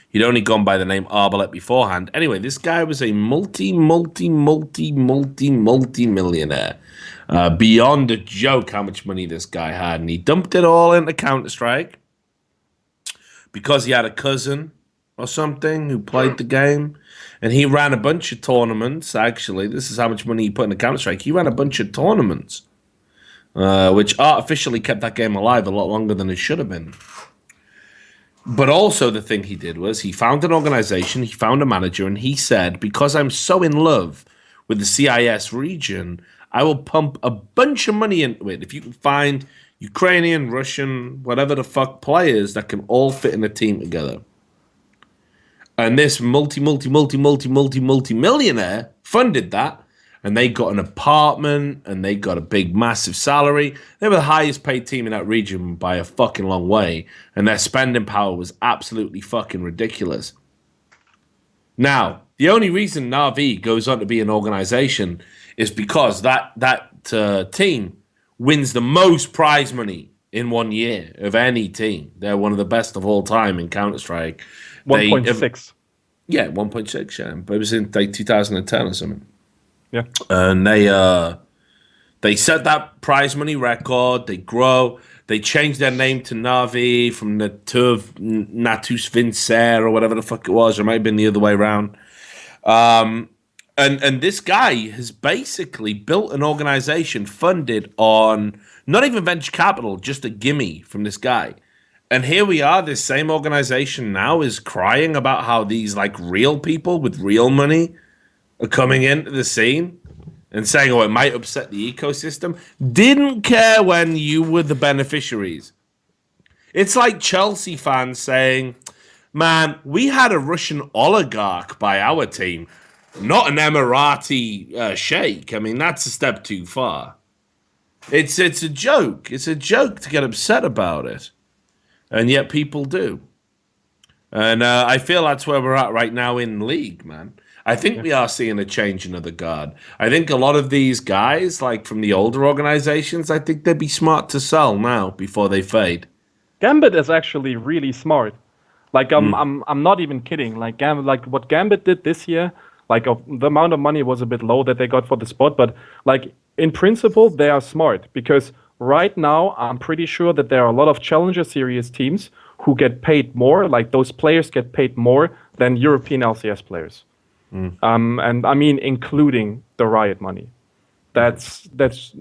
He'd only gone by the name Arbalet beforehand. Anyway, this guy was a multi-millionaire. Beyond a joke how much money this guy had. And he dumped it all into Counter-Strike because he had a cousin or something who played the game. And he ran a bunch of tournaments, actually. This is how much money he put into Counter-Strike. He ran a bunch of tournaments, which artificially kept that game alive a lot longer than it should have been. But also the thing he did was he found an organization, he found a manager, and he said, because I'm so in love with the CIS region, I will pump a bunch of money into it. If you can find Ukrainian, Russian, whatever the fuck players that can all fit in a team together. And this multi-millionaire funded that. And they got an apartment, and they got a big, massive salary. They were the highest paid team in that region by a fucking long way. And their spending power was absolutely fucking ridiculous. Now, the only reason Navi goes on to be an organization is because that team wins the most prize money in 1 year of any team. They're one of the best of all time in Counter-Strike. 1.6. Yeah, 1.6, yeah. But it was in like 2010 or something. Yeah. And they set that prize money record. They grow. They changed their name to Navi from the Tuv Natus Vincer or whatever the fuck it was. Or it might have been the other way around. And this guy has basically built an organization funded on not even venture capital, just a gimme from this guy. And here we are, this same organization now is crying about how these like real people with real money are coming into the scene and saying, oh, it might upset the ecosystem. Didn't care when you were the beneficiaries. It's like Chelsea fans saying, man, we had a Russian oligarch buy our team, not an Emirati sheikh. I mean, that's a step too far. It's a joke. It's a joke to get upset about it. And yet people do. And I feel that's where we're at right now in League, man. I think we are seeing a changing of the guard. I think a lot of these guys, like from the older organizations, I think they'd be smart to sell now before they fade. Gambit is actually really smart. Like I'm not even kidding. Like what Gambit did this year, like the amount of money was a bit low that they got for the spot, but like in principle they are smart because right now I'm pretty sure that there are a lot of Challenger Series teams who get paid more. Like those players get paid more than European LCS players. And I mean, including the Riot money. That's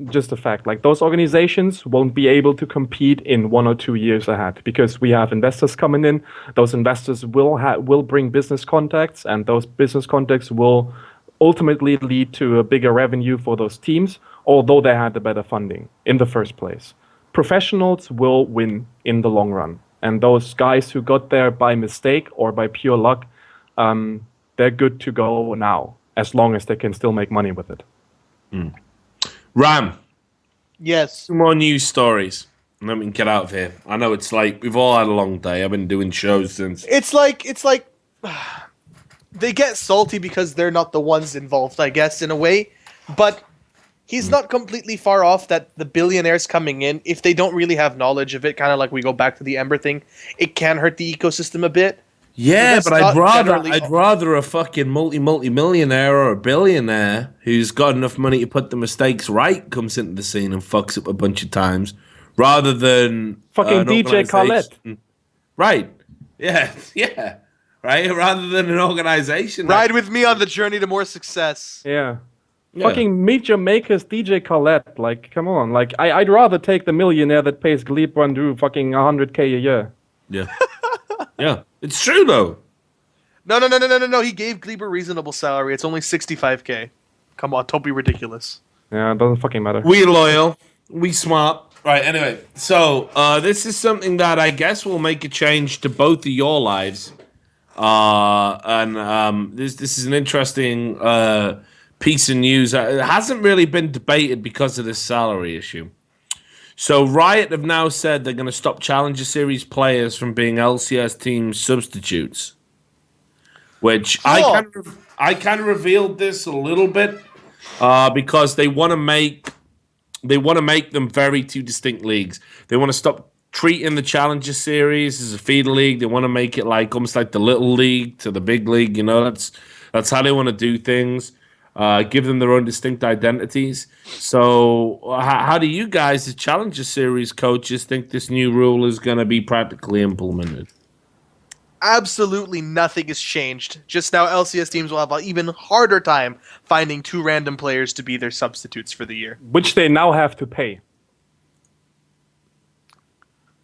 just a fact. Like those organizations won't be able to compete in 1 or 2 years ahead because we have investors coming in. Those investors will bring business contacts, and those business contacts will ultimately lead to a bigger revenue for those teams. although they had the better funding in the first place. Professionals will win in the long run. And those guys who got there by mistake or by pure luck, they're good to go now, as long as they can still make money with it. Ram, Yes. 2 more news stories. And then we can get out of here. I know it's like, we've all had a long day. I've been doing shows since. It's like they get salty because they're not the ones involved, I guess, in a way. But he's not completely far off that the billionaires coming in, if they don't really have knowledge of it, kind of like we go back to the Ember thing, it can hurt the ecosystem a bit. Yeah, but I'd generally- rather a fucking multi-millionaire or a billionaire who's got enough money to put the mistakes right comes into the scene and fucks up a bunch of times, rather than Fucking an DJ Khaled. organization- Right. Yeah. Yeah. Right. Rather than an organization. Ride with me on the journey to more success. Yeah. Yeah. Fucking meet Jamaica's DJ Khaled. Like, come on. Like, I'd rather take the millionaire that pays Gleb Bandu fucking 100K a year. Yeah. Yeah. It's true though. No. He gave Gleb a reasonable salary. It's only 65K. Come on, don't be ridiculous. Yeah, it doesn't fucking matter. We loyal. We smart. Right, anyway. So, this is something that I guess will make a change to both of your lives. This is an interesting piece of news. It hasn't really been debated because of this salary issue. So, Riot have now said they're going to stop Challenger Series players from being LCS team substitutes. Which I kind of revealed this a little bit because they want to make them very two distinct leagues. They want to stop treating the Challenger Series as a feeder league. They want to make it like almost like the little league to the big league. You know, that's how they want to do things. Give them their own distinct identities. So, how do you guys, the Challenger Series coaches, think this new rule is going to be practically implemented? Absolutely nothing has changed. Just now, LCS teams will have an even harder time finding 2 random players to be their substitutes for the year. Which they now have to pay.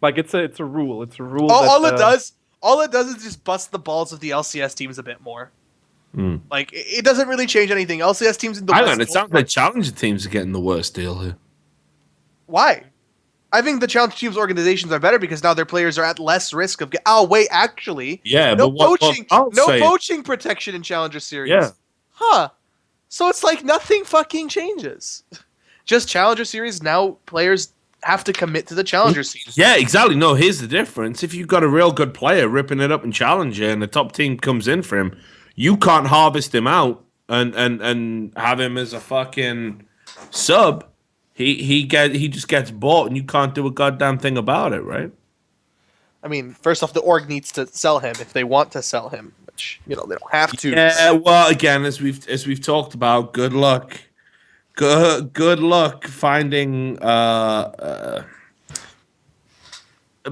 Like, it's a rule. It's a rule. All it does is just bust the balls of the LCS teams a bit more. Like, it doesn't really change anything. LCS teams in the West. It sounds like Challenger teams are getting the worst deal here. Why? I think the Challenge teams' organizations are better because now their players are at less risk of. Actually, Yeah, no but poaching protection in Challenger Series. Yeah. Huh. So it's like nothing fucking changes. Just Challenger Series, now players have to commit to the Challenger Series. Yeah, exactly. No, here's the difference. If you've got a real good player ripping it up in Challenger and the top team comes in for him, you can't harvest him out and have him as a fucking sub. He just gets bought and you can't do a goddamn thing about it, right? I mean, first off, the org needs to sell him if they want to sell him, which they don't have to. Yeah, well, again, as we've talked about, good luck. Good luck finding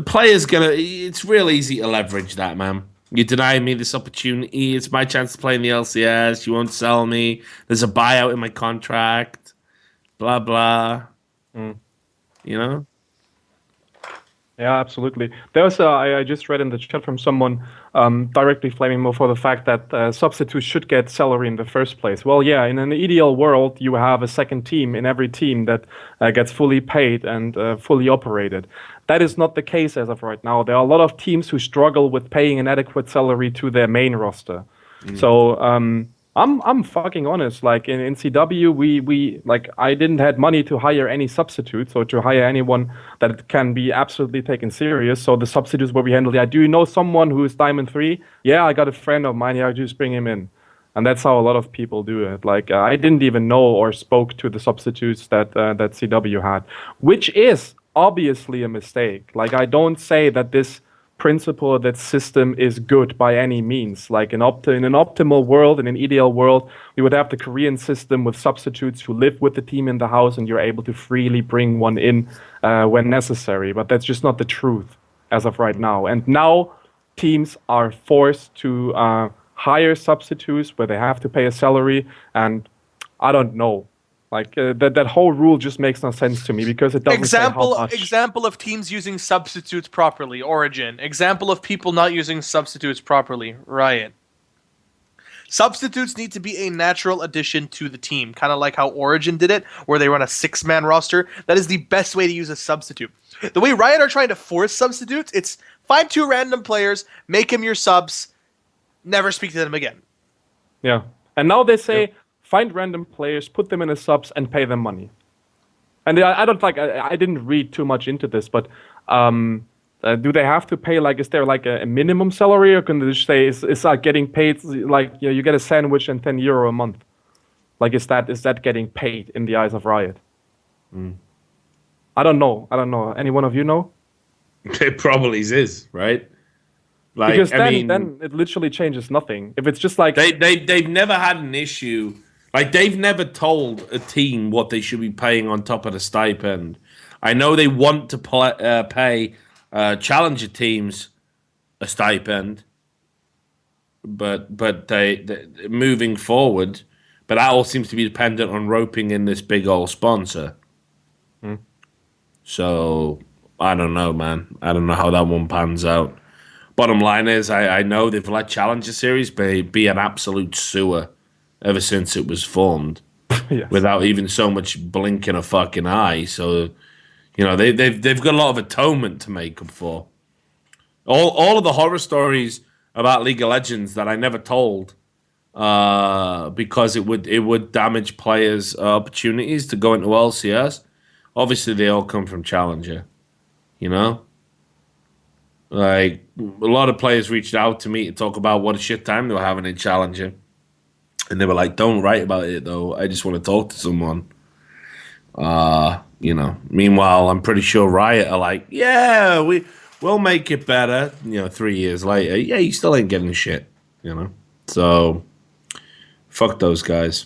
players it's real easy to leverage that, man. You deny me this opportunity. It's my chance to play in the LCS. You won't sell me. There's a buyout in my contract. Blah blah. You know? Yeah, absolutely. There's I just read in the chat from someone directly flaming more for the fact that substitutes should get salary in the first place. Well, yeah, in an ideal world, you have a second team in every team that gets fully paid and fully operated. That is not the case as of right now. There are a lot of teams who struggle with paying an adequate salary to their main roster. So I'm fucking honest. Like in CW, we like I didn't have money to hire any substitutes or to hire anyone that can be absolutely taken serious. So the substitutes where we handle, yeah, do you know someone who is Diamond 3? Yeah, I got a friend of mine. Yeah, I just bring him in. And that's how a lot of people do it. Like I didn't even know or spoke to the substitutes that CW had, which is obviously a mistake. Like I don't say that this principle, that system is good by any means. Like in an optimal world, in an ideal world, we would have the Korean system with substitutes who live with the team in the house and you're able to freely bring one in when necessary. But that's just not the truth as of right now. And now teams are forced to hire substitutes where they have to pay a salary. And I don't know. Like that whole rule just makes no sense to me because it doesn't say how much. Example of teams using substitutes properly, Origin. Example of people not using substitutes properly, Riot. Substitutes need to be a natural addition to the team, kind of like how Origin did it, where they run a 6-man roster. That is the best way to use a substitute. The way Riot are trying to force substitutes, it's find 2 random players, make them your subs, never speak to them again. Yeah. And now they say, find random players, put them in a subs, and pay them money. And I don't like. I didn't read too much into this, but do they have to pay? Like, is there like a minimum salary, or can they just say is like getting paid? Like, you get a sandwich and €10 a month. Like, is that getting paid in the eyes of Riot? I don't know. Any one of you know? It probably is, right? Like, because then it literally changes nothing. If it's just like they've never had an issue. Like, they've never told a team what they should be paying on top of the stipend. I know they want to pay challenger teams a stipend, but they moving forward. But that all seems to be dependent on roping in this big old sponsor. So I don't know, man. I don't know how that one pans out. Bottom line is, I know they've let Challenger Series be an absolute sewer ever since it was formed, yes. Without even so much blinking a fucking eye. So, they've got a lot of atonement to make up for. All of the horror stories about League of Legends that I never told, because it would damage players' opportunities to go into LCS. Obviously, they all come from Challenger. Like, a lot of players reached out to me to talk about what a shit time they were having in Challenger. And they were like, don't write about it, though. I just want to talk to someone. Meanwhile, I'm pretty sure Riot are like, yeah, we'll make it better. 3 years later, yeah, you still ain't getting shit, So, fuck those guys.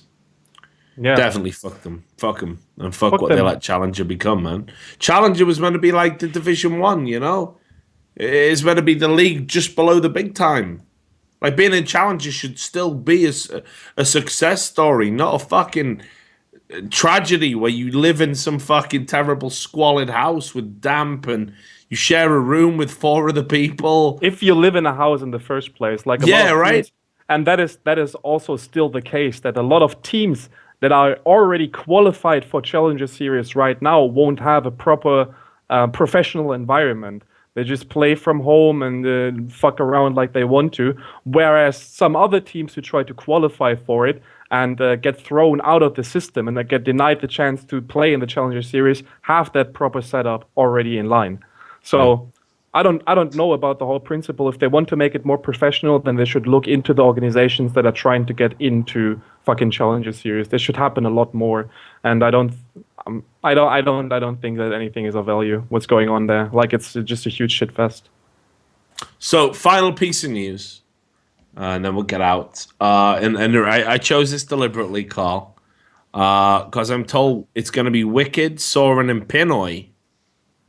Yeah. Definitely fuck them. Fuck them. And fuck what them. they let Challenger become, man. Challenger was meant to be like the Division 1, It's meant to be the league just below the big time. Like, being in Challenger should still be a success story, not a fucking tragedy where you live in some fucking terrible squalid house with damp and you share a room with 4 other people. If you live in a house in the first place, like right. Teams, and that is also still the case, that a lot of teams that are already qualified for Challenger Series right now won't have a proper professional environment. They just play from home and fuck around like they want to. Whereas some other teams who try to qualify for it and get thrown out of the system and get denied the chance to play in the Challenger Series have that proper setup already in line. So I don't know about the whole principle. If they want to make it more professional, then they should look into the organizations that are trying to get into fucking Challenger Series. This should happen a lot more. And I don't think that anything is of value. What's going on there? Like, it's just a huge shit fest. So, final piece of news, and then we'll get out. And I chose this deliberately, Karl, because I'm told it's going to be Wicked, Saurin, and Pinoy.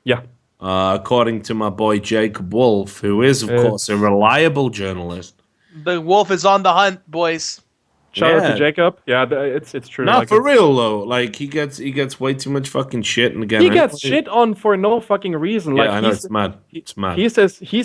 Yeah. According to my boy Jacob Wolf, who is, of course, a reliable journalist. The wolf is on the hunt, boys. Shout out to Jacob. Yeah, it's true. No, like, for real though. Like, he gets way too much fucking shit, and again, he gets shit on for no fucking reason. Yeah, like, I know, it's mad. It's mad. He's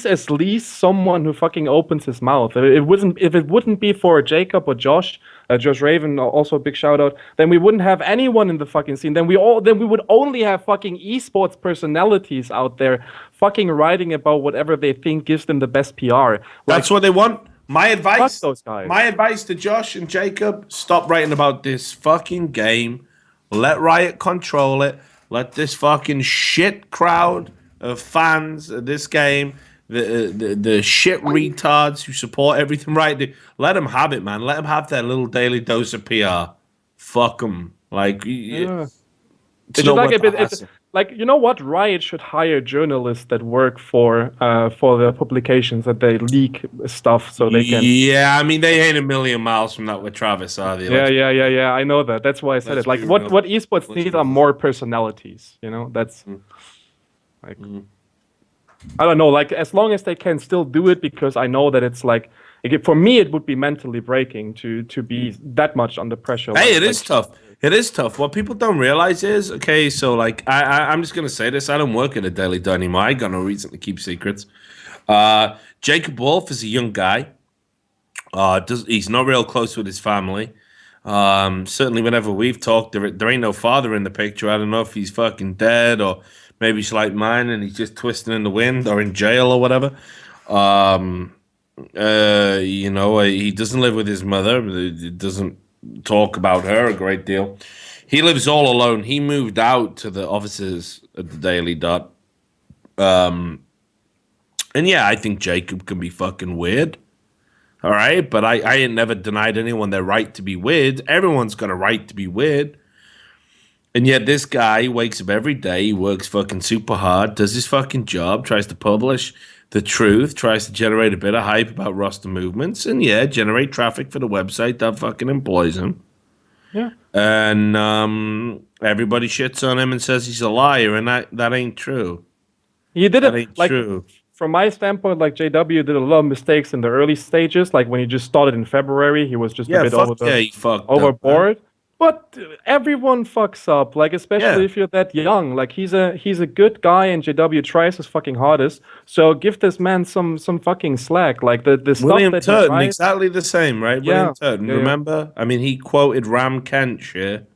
at least someone who fucking opens his mouth. If it wouldn't be for Jacob or Josh Raven, also a big shout out, then we wouldn't have anyone in the fucking scene. Then we would only have fucking esports personalities out there fucking writing about whatever they think gives them the best PR. That's what they want. My advice, those guys. My advice to Josh and Jacob: stop writing about this fucking game. Let Riot control it. Let this fucking shit crowd of fans of this game, the shit retards who support everything Riot, let them have it, man. Let them have their little daily dose of PR. Fuck them. Like, like, you know what? Riot should hire journalists that work for the publications that they leak stuff so they can. Yeah, I mean, they ain't a million miles from that with Travis, are they? Yeah. I know that. That's why I said it. Like, what esports needs are more personalities. That's like. I don't know. Like, as long as they can still do it, because I know that it's like, for me, it would be mentally breaking to be that much under pressure. Hey, it is tough. It is tough. What people don't realize is, okay, so like, I'm just going to say this. I don't work at a Daily Dot anymore. I got no reason to keep secrets. Jacob Wolf is a young guy. He's not real close with his family. Certainly, whenever we've talked, there ain't no father in the picture. I don't know if he's fucking dead or maybe he's like mine and he's just twisting in the wind or in jail or whatever. He doesn't live with his mother. He doesn't talk about her a great deal. He lives all alone. He moved out to the offices at the Daily Dot. And yeah, I think Jacob can be fucking weird. All right, but I ain't never denied anyone their right to be weird. Everyone's got a right to be weird. And yet this guy wakes up every day, he works fucking super hard, does his fucking job, tries to publish the truth, tries to generate a bit of hype about roster movements, and yeah, generate traffic for the website that fucking employs him. Yeah. And everybody shits on him and says he's a liar, and that ain't true. He did That it ain't like true. from my standpoint, like JW did a lot of mistakes in the early stages. Like when he just started in February, he was just a bit He fucked up, overboard. But everyone fucks up, like especially if you're that young. Like he's a good guy, and JW tries his fucking hardest. So give this man some fucking slack. Like the William stuff that Turton, he tries, exactly the same, right? Yeah. William Turton, remember? I mean, he quoted Ram Kent here.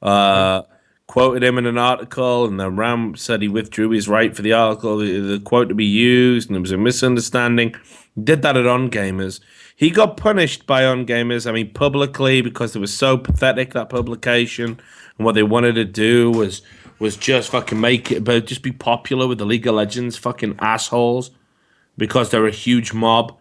Quoted him in an article, and then Ram said he withdrew his right for the article, the quote to be used, and it was a misunderstanding. He did that at On Gamers. He got punished by On Gamers, I mean, publicly, because it was so pathetic, that publication, and what they wanted to do was just fucking make it, but just be popular with the League of Legends fucking assholes, because they're a huge mob.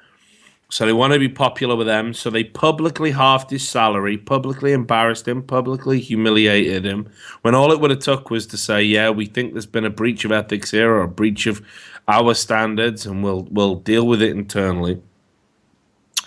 So they want to be popular with them. So they publicly halved his salary, publicly embarrassed him, publicly humiliated him. When all it would have took was to say, yeah, we think there's been a breach of ethics here or a breach of our standards, and we'll deal with it internally.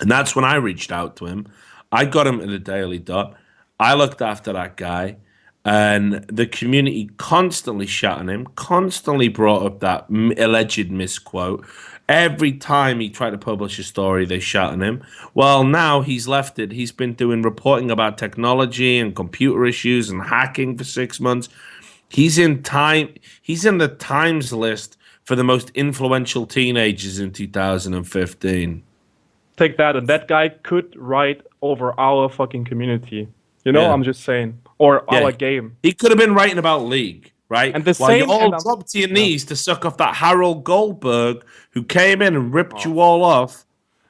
And that's when I reached out to him. I got him to the Daily Dot. I looked after that guy. And the community constantly shat on him, constantly brought up that alleged misquote. Every time he tried to publish a story, they shat on him. Well, now he's left it. He's been doing reporting about technology and computer issues and hacking for 6 months. He's in the Times list for the most influential teenagers in 2015. take that, and that guy could write over our fucking community. You know, I'm just saying, or our game. He could have been writing about League. Right? And the While same, you all dropped to your knees to suck off that Harold Goldberg who came in and ripped you all off.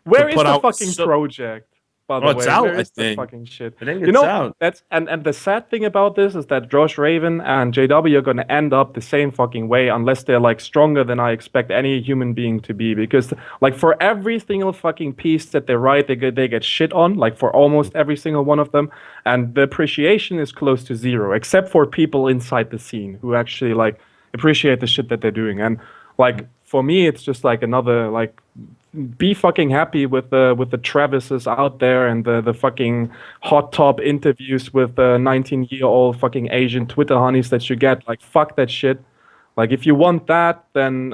Where is the fucking project? By the way, it's out, where I is the think. fucking shit? I think it's out. That's and the sad thing about this is that Josh Raven and JW are gonna end up the same fucking way unless they're like stronger than I expect any human being to be. Because like for every single fucking piece that they write, they get shit on. Like for almost every single one of them, and the appreciation is close to zero, except for people inside the scene who actually like appreciate the shit that they're doing. And like for me, it's just like another like. Be fucking happy with the Travises out there and the fucking hot top interviews with 19-year-old fucking Asian Twitter honeys that you get. Like fuck that shit. Like if you want that, then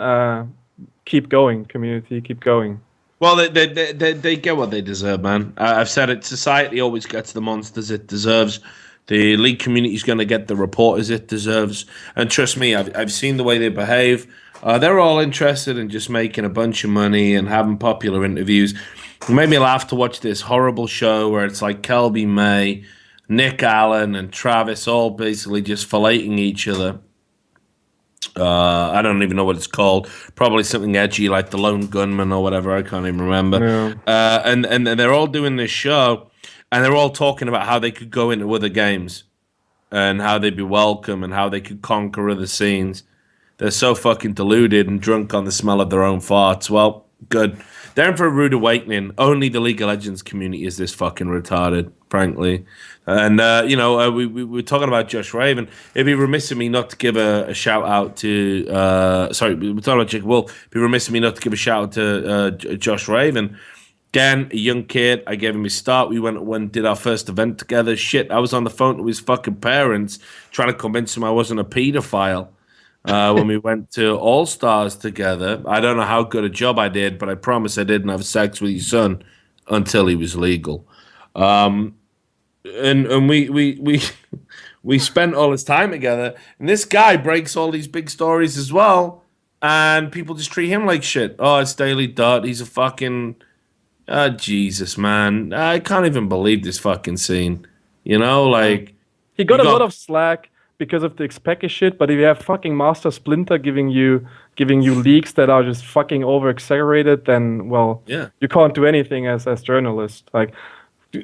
keep going, community, keep going. Well, they get what they deserve, man. I've said it. Society always gets the monsters it deserves. The league community is going to get the reporters it deserves. And trust me, I've seen the way they behave. They're all interested in just making a bunch of money and having popular interviews. It made me laugh to watch this horrible show where it's like Kelby May, Nick Allen, and Travis all basically just filleting each other. I don't even know what it's called. Probably something edgy like The Lone Gunman or whatever. I can't even remember. Yeah. And they're all doing this show, and they're all talking about how they could go into other games and how they'd be welcome and how they could conquer other scenes. They're so fucking deluded and drunk on the smell of their own farts. Well, good. They're in for a rude awakening. Only the League of Legends community is this fucking retarded, frankly. And, we were talking about Josh Raven. It'd be remiss of me not to give a shout out to... we're talking about Jake Wolf. It'd be remiss of me not to give a shout out to Josh Raven. Again, a young kid. I gave him his start. We went and did our first event together. Shit, I was on the phone to his fucking parents trying to convince him I wasn't a pedophile. When we went to All Stars together. I don't know how good a job I did, but I promise I didn't have sex with your son until he was legal. And we spent all this time together, and this guy breaks all these big stories as well, and people just treat him like shit. Oh, it's Daily Dot. He's a fucking Oh, Jesus, man. I can't even believe this fucking scene. You know, like... He got You a got- lot of slack because of the Expected shit, but if you have fucking Master Splinter giving you leaks that are just fucking over exaggerated, then well, Yeah. you can't do anything as journalist. Like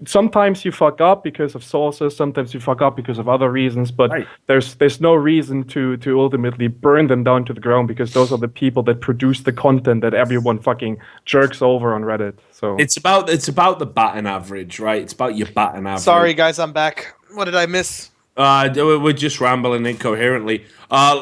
sometimes you fuck up because of sources, sometimes you fuck up because of other reasons, but Right. there's no reason to ultimately burn them down to the ground because those are the people that produce the content that everyone fucking jerks over on Reddit. So It's about the batting average, right? It's about your batting average. Sorry, guys, I'm back. What did I miss? We're just rambling incoherently.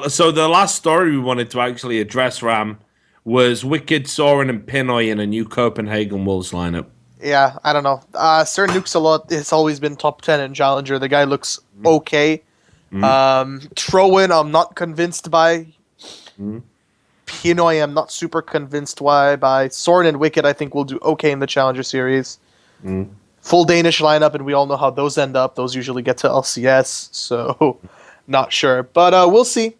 So the last story we wanted to actually address, Ram, was Wicked, Saurin, and Pinoy in a new Copenhagen Wolves lineup. Yeah, I don't know. Sir Nukes-a-Lot has always been top 10 in Challenger. The guy looks okay. Trowan, I'm not convinced by. Pinoy, I'm not super convinced by. Soren and Wicked, I think will do okay in the Challenger Series. Full Danish lineup, and we all know how those end up. Those usually get to LCS, so not sure. But we'll see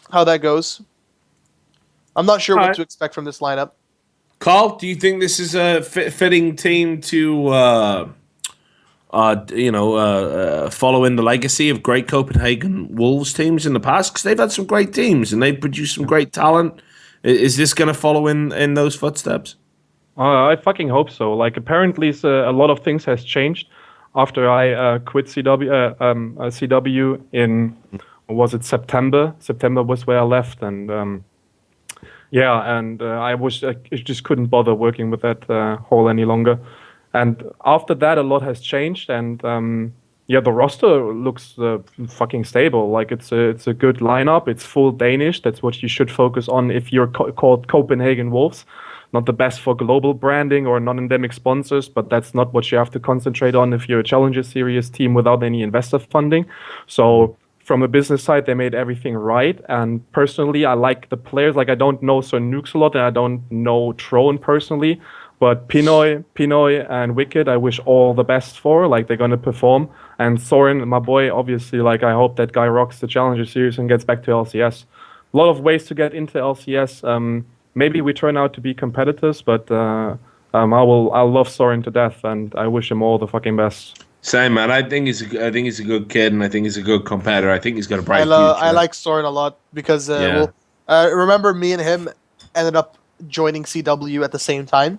how that goes. I'm not sure what to expect from this lineup. Karl, do you think this is a fitting team to, follow in the legacy of great Copenhagen Wolves teams in the past? Because they've had some great teams and they've produced some great talent. Is this going to follow in those footsteps? I fucking hope so. Like apparently, a lot of things has changed after I quit CW in was it September? September was where I left, and I just couldn't bother working with that hole any longer. And after that, a lot has changed, and the roster looks fucking stable. Like it's a good lineup. It's full Danish. That's what you should focus on if you're called Copenhagen Wolves. Not the best for global branding or non-endemic sponsors, but that's not what you have to concentrate on if you're a Challenger Series team without any investor funding. So from a business side, they made everything right. And personally, I like the players. Like I don't know Sir Nukes a lot, and I don't know Tron personally. But Pinoy and Wicked, I wish all the best for. Like they're gonna perform. And Saurin, my boy, obviously, like I hope that guy rocks the Challenger Series and gets back to LCS. A lot of ways to get into LCS. Maybe we turn out to be competitors, but I'll love Saurin to death, and I wish him all the fucking best. Same, man. I think he's a good kid, and I think he's a good competitor. I think he's got a bright future. I like Saurin a lot because remember me and him ended up joining CW at the same time.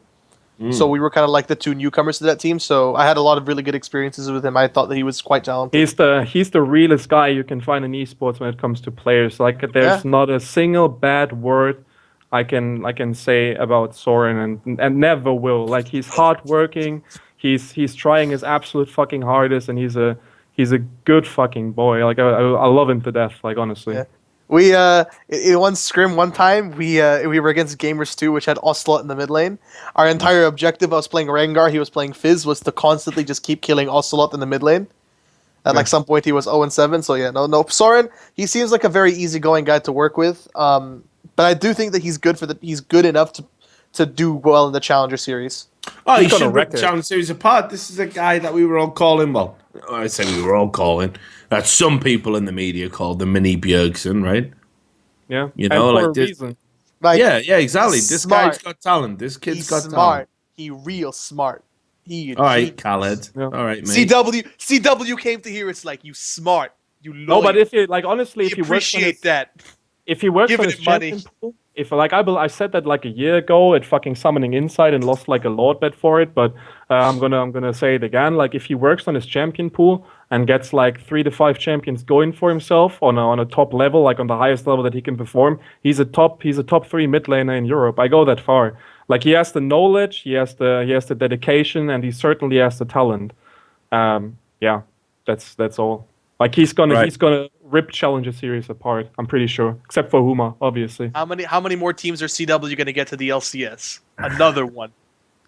So we were kind of like the two newcomers to that team. So I had a lot of really good experiences with him. I thought that he was quite talented. He's the realest guy you can find in esports when it comes to players. Like there's not a single bad word I can say about Saurin and never will. Like he's hardworking. He's trying his absolute fucking hardest, and he's a good fucking boy. Like I love him to death. Like honestly. Yeah. We in one scrim one time we were against Gamers 2, which had Ocelot in the mid lane. Our entire objective, I was playing Rengar, he was playing Fizz, was to constantly just keep killing Ocelot in the mid lane. At like some point he was 0-7, so yeah, no. Saurin, he seems like a very easygoing guy to work with. But I do think that he's good enough to do well in the Challenger Series. Oh, he should rip the Challenger Series apart. This is a guy that we were all calling. Well, I say we were all calling. That some people in the media called the mini Bjergsen, right? Yeah, you know, and like this. Reason. Like, yeah, exactly. This smart. guy's got talent. This kid's He's got smart. talent. He real smart. All right, Khaled. Yeah. All right, mate. CW came to here. It's like you smart. You loyal. No, but if you like, honestly, if you appreciate that. If he works on his champion pool, if like I said that like a year ago at fucking Summoning Insight and lost like a Lord bet for it, but I'm gonna say it again. Like if he works on his champion pool and gets like 3 to 5 champions going for himself on a top level, like on the highest level that he can perform, he's a top 3 mid laner in Europe. I go that far. Like he has the knowledge, he has the dedication, and he certainly has the talent. Yeah, that's all. Like he's gonna rip Challenger Series apart. I'm pretty sure, except for Huma, obviously. How many more teams are CW gonna get to the LCS? Another one.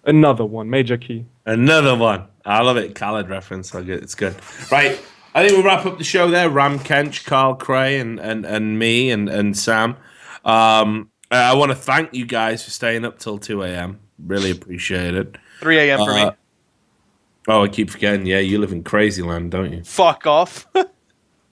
Another one, major key. Another one. I love it. Khaled reference. It's good. Right. I think we'll wrap up the show there. Ram Kench, Karl, Krey, and me and Sam. I want to thank you guys for staying up till 2 a.m. Really appreciate it. 3 a.m. for me. Oh, I keep forgetting. Yeah, you live in crazy land, don't you? Fuck off.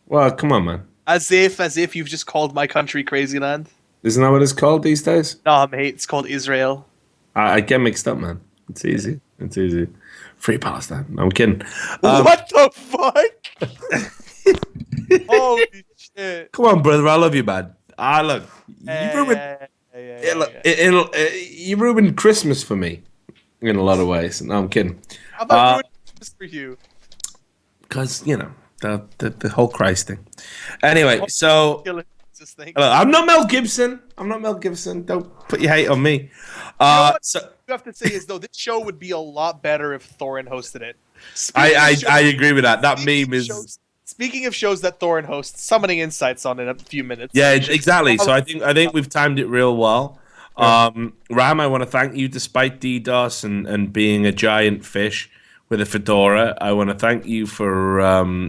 Well, come on, man. As if you've just called my country crazy land. Isn't that what it's called these days? Nah, mate. It's called Israel. I get mixed up, man. It's easy. It's easy. Free Palestine. No, I'm kidding. What the fuck? Holy shit! Come on, brother. I love you, man. Look, you ruined Christmas for me in a lot of ways. No, I'm kidding. How about ruining Christmas for you? Because the whole Christ thing. Anyway, so Look, I'm not Mel Gibson. Don't put your hate on me. So you have to say is though this show would be a lot better if Thorin hosted it. I agree with that. That meme is. Speaking of shows that Thorin hosts, Summoning Insights on in a few minutes. Yeah, exactly. So I think we've timed it real well. Ram, I want to thank you, despite DDoS and being a giant fish with a fedora. I want to thank you for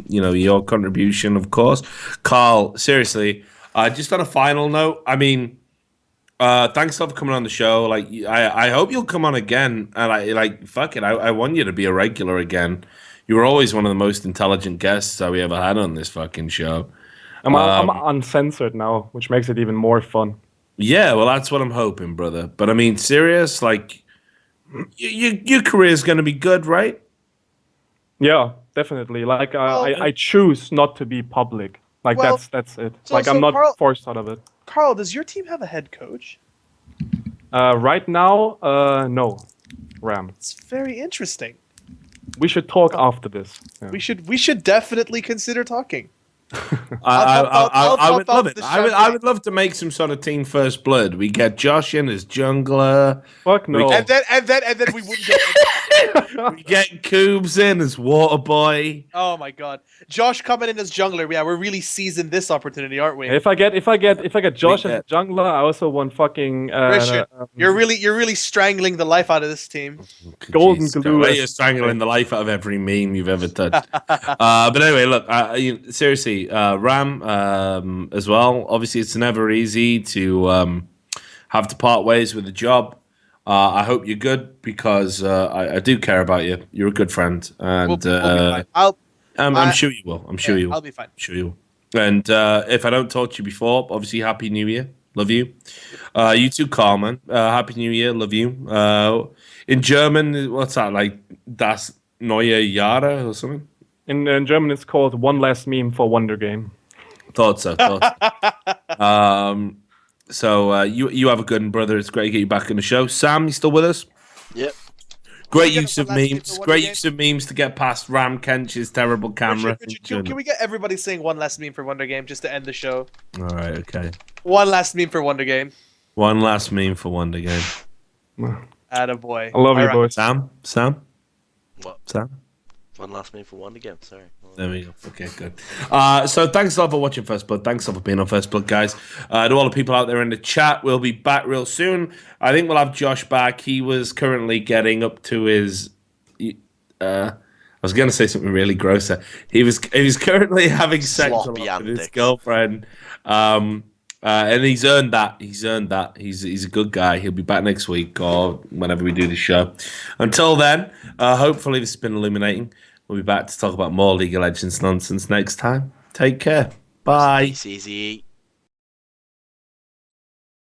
your contribution, of course. Karl, seriously, just on a final note, I mean, thanks for coming on the show. Like, I hope you'll come on again. And fuck it, I want you to be a regular again. You were always one of the most intelligent guests that we ever had on this fucking show. I'm uncensored now, which makes it even more fun. Yeah, well, that's what I'm hoping, brother. But I mean, serious, like, your career is going to be good, right? Yeah, definitely. Like, I choose not to be public. Like, that's it. So, like, I'm not Karl, forced out of it. Karl, does your team have a head coach? Right now, no. Ram. It's very interesting. We should talk after this. Yeah. We should definitely consider talking. I would love it. I would love to make some sort of team first blood. We get Josh in as jungler. Fuck no. And then we wouldn't get. We get Coobs in as water boy. Oh my god, Josh coming in as jungler. Yeah, we're really seizing this opportunity, aren't we? If I get Josh as a jungler, I also want fucking. Richard, you're really strangling the life out of this team. Golden glue. You're strangling the life out of every meme you've ever touched. But anyway, look, seriously, Ram, as well. Obviously, it's never easy to have to part ways with a job. I hope you're good because I do care about you. You're a good friend, and We'll be fine. I'm sure you will. I'm sure you will. I'll be fine. Sure you will. And if I don't talk to you before, obviously, Happy New Year. Love you. You too, Karl, man. Happy New Year. Love you. In German, what's that, like Das Neue Jahre or something? In German, it's called One Last Meme for Wonder Game. Thought so. So you have a good one, brother. It's great to get you back in the show. Sam, you still with us? Yep. Great use of memes. Great use of memes to get past Ram Kench's terrible camera. Richard, can we get everybody saying one last meme for Wonder Game just to end the show? All right, okay. One last meme for Wonder Game. One last meme for Wonder Game. Attaboy. I love you, All right. boys. Sam? What? Sam? One last meme for one again. Sorry. There we go. Okay, good. So thanks a lot for watching First Blood. Thanks a lot for being on First Blood, guys. To all the people out there in the chat, we'll be back real soon. I think we'll have Josh back. He was currently getting up to his... I was going to say something really gross there. He was currently having sex a lot with his girlfriend. And he's earned that. He's a good guy. He'll be back next week or whenever we do the show. Until then, hopefully this has been illuminating. We'll be back to talk about more League of Legends nonsense next time. Take care. Bye. Easy.